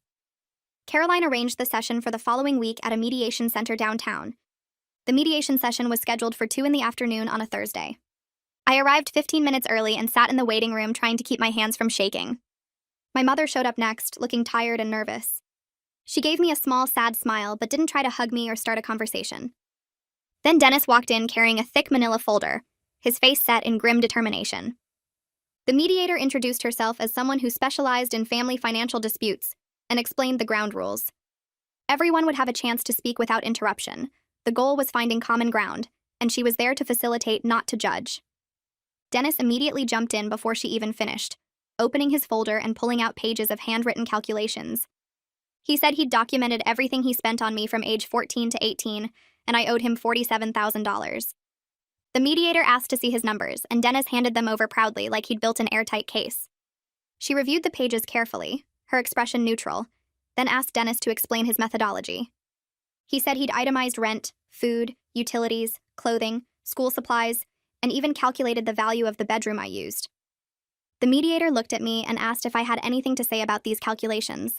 Caroline arranged the session for the following week at a mediation center downtown. The mediation session was scheduled for 2 p.m. on a Thursday. I arrived 15 minutes early and sat in the waiting room trying to keep my hands from shaking. My mother showed up next, looking tired and nervous. She gave me a small, sad smile, but didn't try to hug me or start a conversation. Then Dennis walked in carrying a thick manila folder, his face set in grim determination. The mediator introduced herself as someone who specialized in family financial disputes and explained the ground rules. Everyone would have a chance to speak without interruption. The goal was finding common ground, and she was there to facilitate, not to judge. Dennis immediately jumped in before she even finished, opening his folder and pulling out pages of handwritten calculations. He said he'd documented everything he spent on me from age 14 to 18, and I owed him $47,000. The mediator asked to see his numbers, and Dennis handed them over proudly like he'd built an airtight case. She reviewed the pages carefully, her expression neutral, then asked Dennis to explain his methodology. He said he'd itemized rent, food, utilities, clothing, school supplies, and even calculated the value of the bedroom I used. The mediator looked at me and asked if I had anything to say about these calculations.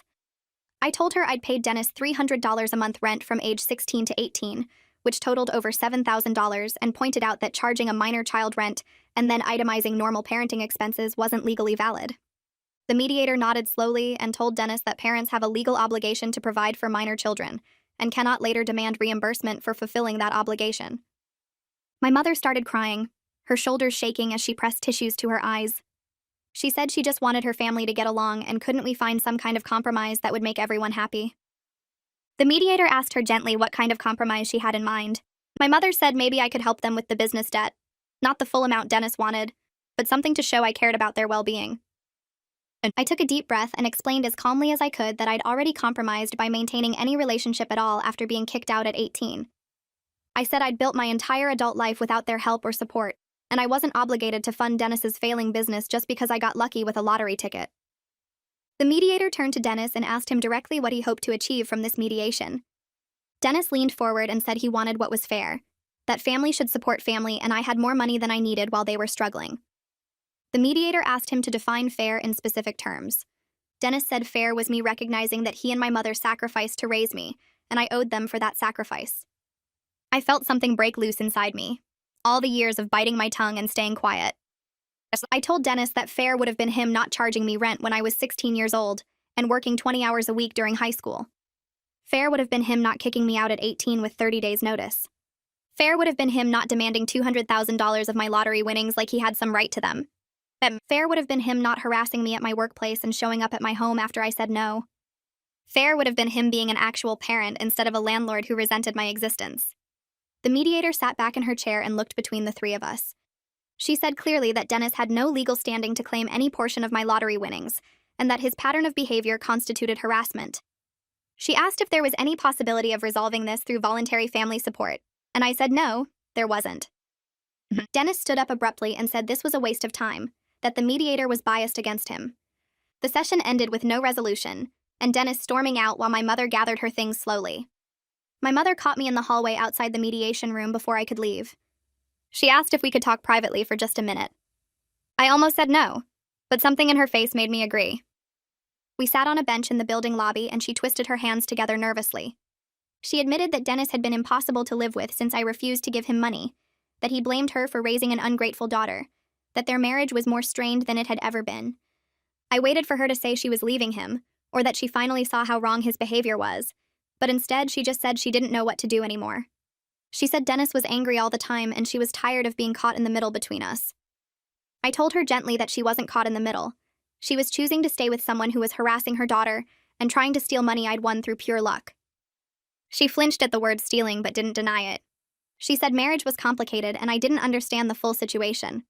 I told her I'd paid Dennis $300 a month rent from age 16 to 18, which totaled over $7,000, and pointed out that charging a minor child rent and then itemizing normal parenting expenses wasn't legally valid. The mediator nodded slowly and told Dennis that parents have a legal obligation to provide for minor children and cannot later demand reimbursement for fulfilling that obligation. My mother started crying, her shoulders shaking as she pressed tissues to her eyes. She said she just wanted her family to get along, and couldn't we find some kind of compromise that would make everyone happy? The mediator asked her gently what kind of compromise she had in mind. My mother said maybe I could help them with the business debt, not the full amount Dennis wanted, but something to show I cared about their well-being. I took a deep breath and explained as calmly as I could that I'd already compromised by maintaining any relationship at all after being kicked out at 18. I said I'd built my entire adult life without their help or support, and I wasn't obligated to fund Dennis's failing business just because I got lucky with a lottery ticket. The mediator turned to Dennis and asked him directly what he hoped to achieve from this mediation. Dennis leaned forward and said he wanted what was fair, that family should support family, and I had more money than I needed while they were struggling. The mediator asked him to define fair in specific terms. Dennis said fair was me recognizing that he and my mother sacrificed to raise me, and I owed them for that sacrifice. I felt something break loose inside me, all the years of biting my tongue and staying quiet. I told Dennis that fair would have been him not charging me rent when I was 16 years old and working 20 hours a week during high school. Fair would have been him not kicking me out at 18 with 30 days' notice. Fair would have been him not demanding $200,000 of my lottery winnings like he had some right to them. Fair would have been him not harassing me at my workplace and showing up at my home after I said no. Fair would have been him being an actual parent instead of a landlord who resented my existence. The mediator sat back in her chair and looked between the three of us. She said clearly that Dennis had no legal standing to claim any portion of my lottery winnings, and that his pattern of behavior constituted harassment. She asked if there was any possibility of resolving this through voluntary family support, and I said no, there wasn't. Dennis stood up abruptly and said this was a waste of time, that the mediator was biased against him. The session ended with no resolution, and Dennis storming out while my mother gathered her things slowly. My mother caught me in the hallway outside the mediation room before I could leave. She asked if we could talk privately for just a minute. I almost said no, but something in her face made me agree. We sat on a bench in the building lobby and she twisted her hands together nervously. She admitted that Dennis had been impossible to live with since I refused to give him money, that he blamed her for raising an ungrateful daughter, that their marriage was more strained than it had ever been. I waited for her to say she was leaving him, or that she finally saw how wrong his behavior was, but instead she just said she didn't know what to do anymore. She said Dennis was angry all the time and she was tired of being caught in the middle between us. I told her gently that she wasn't caught in the middle. She was choosing to stay with someone who was harassing her daughter and trying to steal money I'd won through pure luck. She flinched at the word stealing but didn't deny it. She said marriage was complicated and I didn't understand the full situation.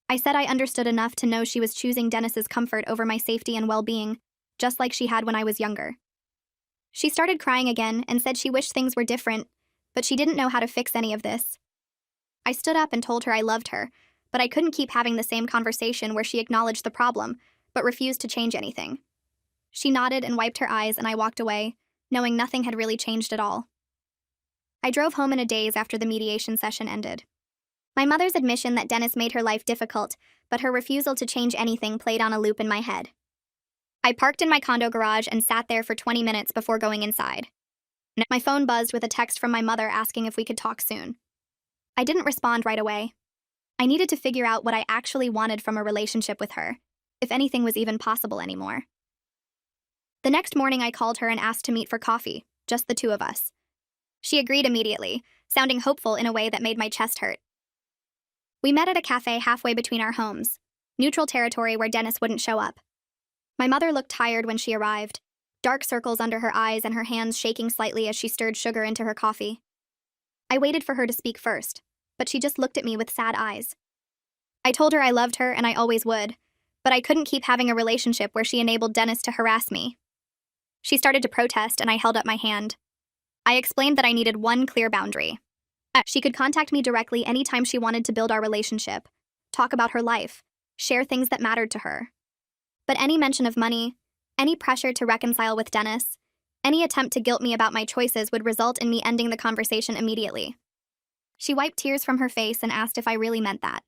I said I understood enough to know she was choosing Dennis's comfort over my safety and well-being, just like she had when I was younger. She started crying again and said she wished things were different, but she didn't know how to fix any of this. I stood up and told her I loved her, but I couldn't keep having the same conversation where she acknowledged the problem, but refused to change anything. She nodded and wiped her eyes and I walked away, knowing nothing had really changed at all. I drove home in a daze after the mediation session ended. My mother's admission that Dennis made her life difficult, but her refusal to change anything played on a loop in my head. I parked in my condo garage and sat there for 20 minutes before going inside. My phone buzzed with a text from my mother asking if we could talk soon. I didn't respond right away. I needed to figure out what I actually wanted from a relationship with her, if anything was even possible anymore. The next morning I called her and asked to meet for coffee, just the two of us. She agreed immediately, sounding hopeful in a way that made my chest hurt. We met at a cafe halfway between our homes, neutral territory where Dennis wouldn't show up. My mother looked tired when she arrived, dark circles under her eyes and her hands shaking slightly as she stirred sugar into her coffee. I waited for her to speak first, but she just looked at me with sad eyes. I told her I loved her and I always would, but I couldn't keep having a relationship where she enabled Dennis to harass me. She started to protest and I held up my hand. I explained that I needed one clear boundary. She could contact me directly anytime she wanted to build our relationship, talk about her life, share things that mattered to her. But any mention of money, any pressure to reconcile with Dennis, any attempt to guilt me about my choices would result in me ending the conversation immediately. She wiped tears from her face and asked if I really meant that.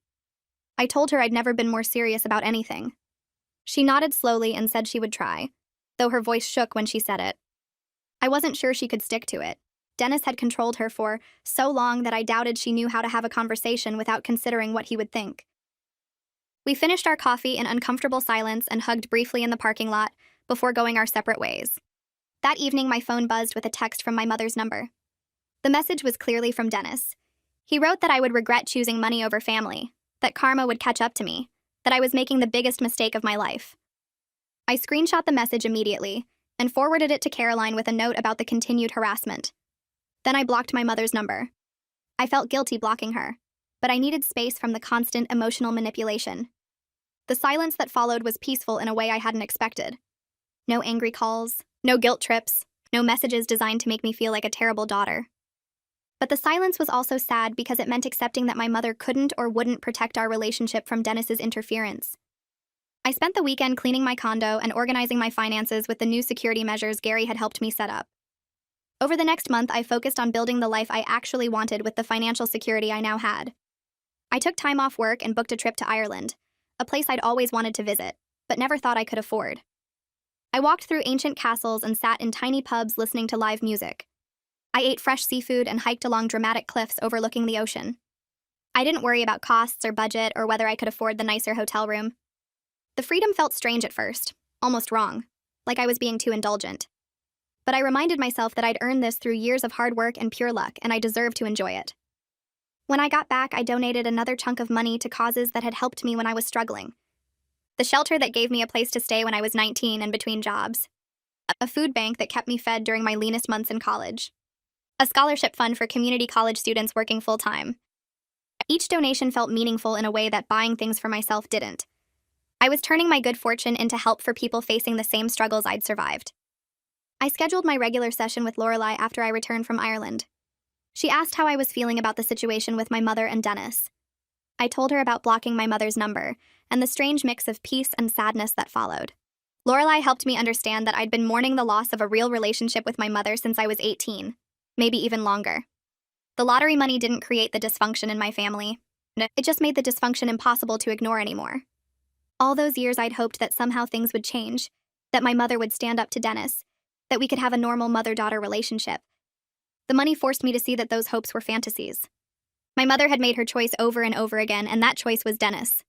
I told her I'd never been more serious about anything. She nodded slowly and said she would try, though her voice shook when she said it. I wasn't sure she could stick to it. Dennis had controlled her for so long that I doubted she knew how to have a conversation without considering what he would think. We finished our coffee in uncomfortable silence and hugged briefly in the parking lot before going our separate ways. That evening, my phone buzzed with a text from my mother's number. The message was clearly from Dennis. He wrote that I would regret choosing money over family, that karma would catch up to me, that I was making the biggest mistake of my life. I screenshot the message immediately and forwarded it to Caroline with a note about the continued harassment. Then I blocked my mother's number. I felt guilty blocking her, but I needed space from the constant emotional manipulation. The silence that followed was peaceful in a way I hadn't expected. No angry calls, no guilt trips, no messages designed to make me feel like a terrible daughter. But the silence was also sad because it meant accepting that my mother couldn't or wouldn't protect our relationship from Dennis's interference. I spent the weekend cleaning my condo and organizing my finances with the new security measures Gary had helped me set up. Over the next month, I focused on building the life I actually wanted with the financial security I now had. I took time off work and booked a trip to Ireland, a place I'd always wanted to visit, but never thought I could afford. I walked through ancient castles and sat in tiny pubs listening to live music. I ate fresh seafood and hiked along dramatic cliffs overlooking the ocean. I didn't worry about costs or budget or whether I could afford the nicer hotel room. The freedom felt strange at first, almost wrong, like I was being too indulgent. But I reminded myself that I'd earned this through years of hard work and pure luck, and I deserved to enjoy it. When I got back, I donated another chunk of money to causes that had helped me when I was struggling. The shelter that gave me a place to stay when I was 19 and between jobs. A food bank that kept me fed during my leanest months in college. A scholarship fund for community college students working full-time. Each donation felt meaningful in a way that buying things for myself didn't. I was turning my good fortune into help for people facing the same struggles I'd survived. I scheduled my regular session with Lorelai after I returned from Ireland. She asked how I was feeling about the situation with my mother and Dennis. I told her about blocking my mother's number and the strange mix of peace and sadness that followed. Lorelai helped me understand that I'd been mourning the loss of a real relationship with my mother since I was 18, maybe even longer. The lottery money didn't create the dysfunction in my family. It just made the dysfunction impossible to ignore anymore. All those years I'd hoped that somehow things would change, that my mother would stand up to Dennis, that we could have a normal mother-daughter relationship. The money forced me to see that those hopes were fantasies. My mother had made her choice over and over again, and that choice was Dennis.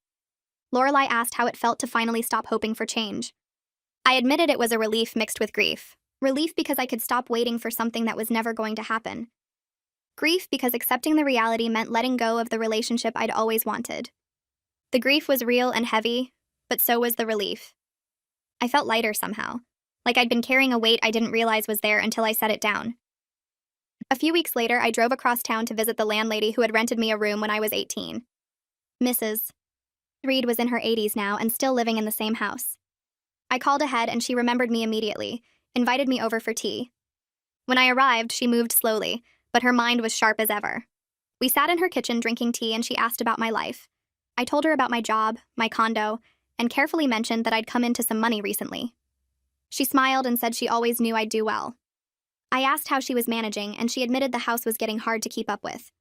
Lorelai asked how it felt to finally stop hoping for change. I admitted it was a relief mixed with grief. Relief because I could stop waiting for something that was never going to happen. Grief because accepting the reality meant letting go of the relationship I'd always wanted. The grief was real and heavy, but so was the relief. I felt lighter somehow, like I'd been carrying a weight I didn't realize was there until I set it down. A few weeks later, I drove across town to visit the landlady who had rented me a room when I was 18. Mrs. Reed was in her 80s now and still living in the same house. I called ahead and she remembered me immediately, invited me over for tea. When I arrived, she moved slowly, but her mind was sharp as ever. We sat in her kitchen drinking tea and she asked about my life. I told her about my job, my condo, and carefully mentioned that I'd come into some money recently. She smiled and said she always knew I'd do well. I asked how she was managing, and she admitted the house was getting hard to keep up with.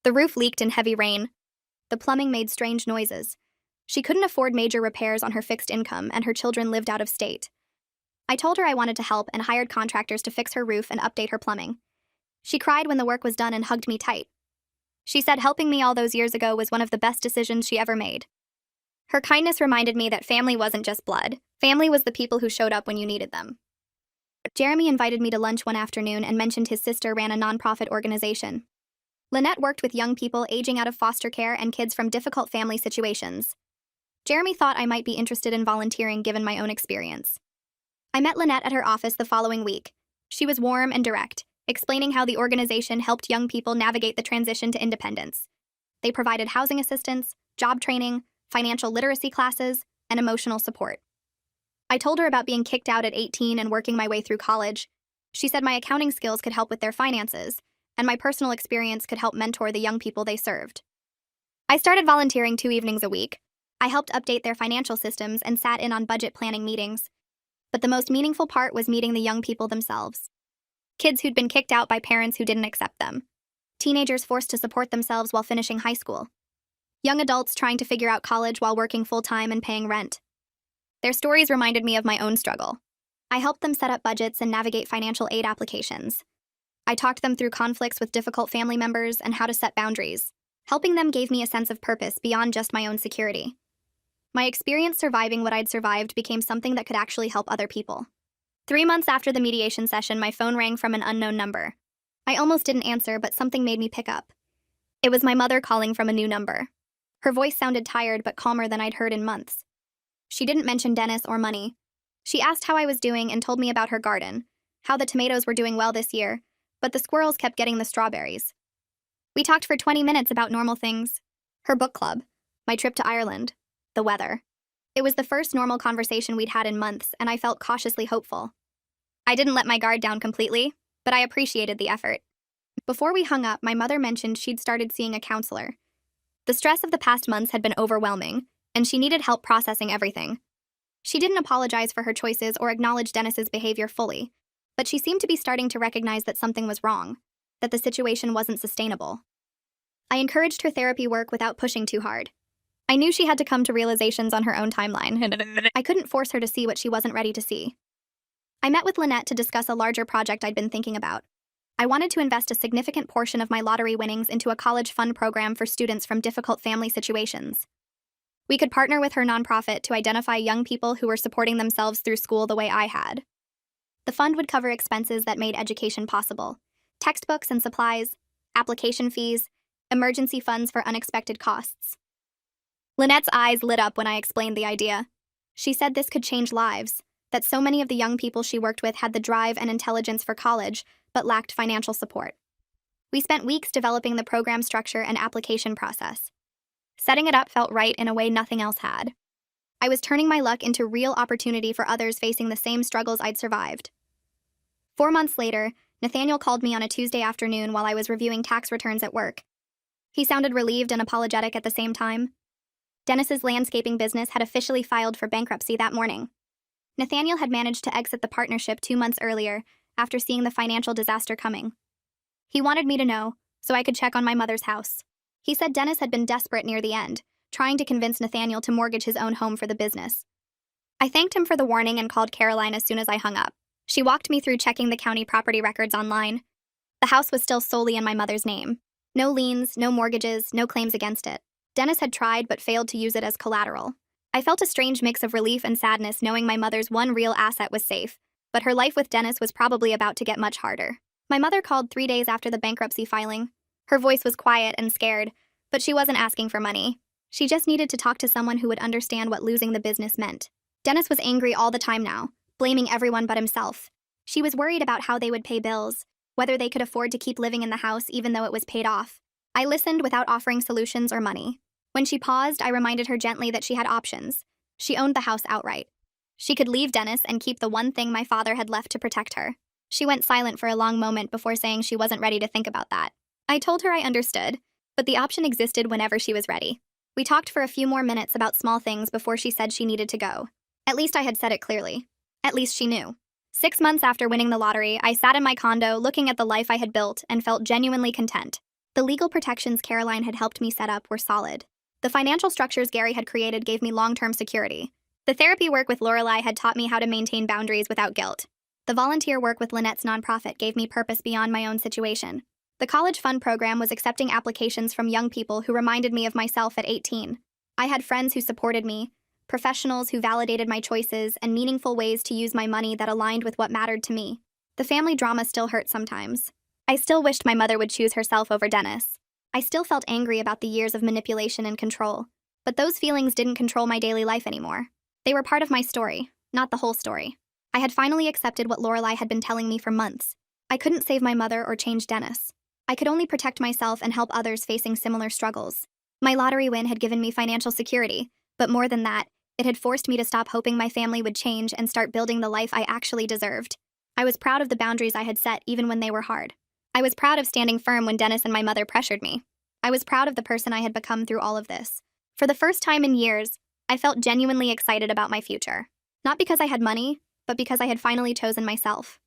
The roof leaked in heavy rain. The plumbing made strange noises. She couldn't afford major repairs on her fixed income, and her children lived out of state. I told her I wanted to help and hired contractors to fix her roof and update her plumbing. She cried when the work was done and hugged me tight. She said helping me all those years ago was one of the best decisions she ever made. Her kindness reminded me that family wasn't just blood. Family was the people who showed up when you needed them. Jeremy invited me to lunch one afternoon and mentioned his sister ran a nonprofit organization. Lynette worked with young people aging out of foster care and kids from difficult family situations. Jeremy thought I might be interested in volunteering given my own experience. I met Lynette at her office the following week. She was warm and direct, explaining how the organization helped young people navigate the transition to independence. They provided housing assistance, job training, financial literacy classes, and emotional support. I told her about being kicked out at 18 and working my way through college. She said my accounting skills could help with their finances, and my personal experience could help mentor the young people they served. I started volunteering 2 evenings a week. I helped update their financial systems and sat in on budget planning meetings. But the most meaningful part was meeting the young people themselves. Kids who'd been kicked out by parents who didn't accept them. Teenagers forced to support themselves while finishing high school. Young adults trying to figure out college while working full-time and paying rent. Their stories reminded me of my own struggle. I helped them set up budgets and navigate financial aid applications. I talked them through conflicts with difficult family members and how to set boundaries. Helping them gave me a sense of purpose beyond just my own security. My experience surviving what I'd survived became something that could actually help other people. 3 months after the mediation session, my phone rang from an unknown number. I almost didn't answer, but something made me pick up. It was my mother calling from a new number. Her voice sounded tired but calmer than I'd heard in months. She didn't mention Dennis or money. She asked how I was doing and told me about her garden, how the tomatoes were doing well this year, but the squirrels kept getting the strawberries. We talked for 20 minutes about normal things. Her book club, my trip to Ireland, the weather. It was the first normal conversation we'd had in months, and I felt cautiously hopeful. I didn't let my guard down completely, but I appreciated the effort. Before we hung up, my mother mentioned she'd started seeing a counselor. The stress of the past months had been overwhelming, and she needed help processing everything. She didn't apologize for her choices or acknowledge Dennis's behavior fully, but she seemed to be starting to recognize that something was wrong, that the situation wasn't sustainable. I encouraged her therapy work without pushing too hard. I knew she had to come to realizations on her own timeline. I couldn't force her to see what she wasn't ready to see. I met with Lynette to discuss a larger project I'd been thinking about. I wanted to invest a significant portion of my lottery winnings into a college fund program for students from difficult family situations. We could partner with her nonprofit to identify young people who were supporting themselves through school the way I had. The fund would cover expenses that made education possible: textbooks and supplies, application fees, emergency funds for unexpected costs. Lynette's eyes lit up when I explained the idea. She said this could change lives, that so many of the young people she worked with had the drive and intelligence for college, but lacked financial support. We spent weeks developing the program structure and application process. Setting it up felt right in a way nothing else had. I was turning my luck into real opportunity for others facing the same struggles I'd survived. 4 months later, Nathaniel called me on a Tuesday afternoon while I was reviewing tax returns at work. He sounded relieved and apologetic at the same time. Dennis's landscaping business had officially filed for bankruptcy that morning. Nathaniel had managed to exit the partnership 2 months earlier after seeing the financial disaster coming. He wanted me to know, so I could check on my mother's house. He said Dennis had been desperate near the end, trying to convince Nathaniel to mortgage his own home for the business. I thanked him for the warning and called Caroline as soon as I hung up. She walked me through checking the county property records online. The house was still solely in my mother's name. No liens, no mortgages, no claims against it. Dennis had tried but failed to use it as collateral. I felt a strange mix of relief and sadness knowing my mother's one real asset was safe, but her life with Dennis was probably about to get much harder. My mother called 3 days after the bankruptcy filing. Her voice was quiet and scared, but she wasn't asking for money. She just needed to talk to someone who would understand what losing the business meant. Dennis was angry all the time now, blaming everyone but himself. She was worried about how they would pay bills, whether they could afford to keep living in the house even though it was paid off. I listened without offering solutions or money. When she paused, I reminded her gently that she had options. She owned the house outright. She could leave Dennis and keep the one thing my father had left to protect her. She went silent for a long moment before saying she wasn't ready to think about that. I told her I understood, but the option existed whenever she was ready. We talked for a few more minutes about small things before she said she needed to go. At least I had said it clearly. At least she knew. 6 months after winning the lottery, I sat in my condo looking at the life I had built and felt genuinely content. The legal protections Caroline had helped me set up were solid. The financial structures Gary had created gave me long-term security. The therapy work with Lorelai had taught me how to maintain boundaries without guilt. The volunteer work with Lynette's nonprofit gave me purpose beyond my own situation. The college fund program was accepting applications from young people who reminded me of myself at 18. I had friends who supported me, professionals who validated my choices, and meaningful ways to use my money that aligned with what mattered to me. The family drama still hurt sometimes. I still wished my mother would choose herself over Dennis. I still felt angry about the years of manipulation and control, but those feelings didn't control my daily life anymore. They were part of my story, not the whole story. I had finally accepted what Lorelai had been telling me for months. I couldn't save my mother or change Dennis. I could only protect myself and help others facing similar struggles. My lottery win had given me financial security, but more than that, it had forced me to stop hoping my family would change and start building the life I actually deserved. I was proud of the boundaries I had set even when they were hard. I was proud of standing firm when Dennis and my mother pressured me. I was proud of the person I had become through all of this. For the first time in years, I felt genuinely excited about my future. Not because I had money, but because I had finally chosen myself.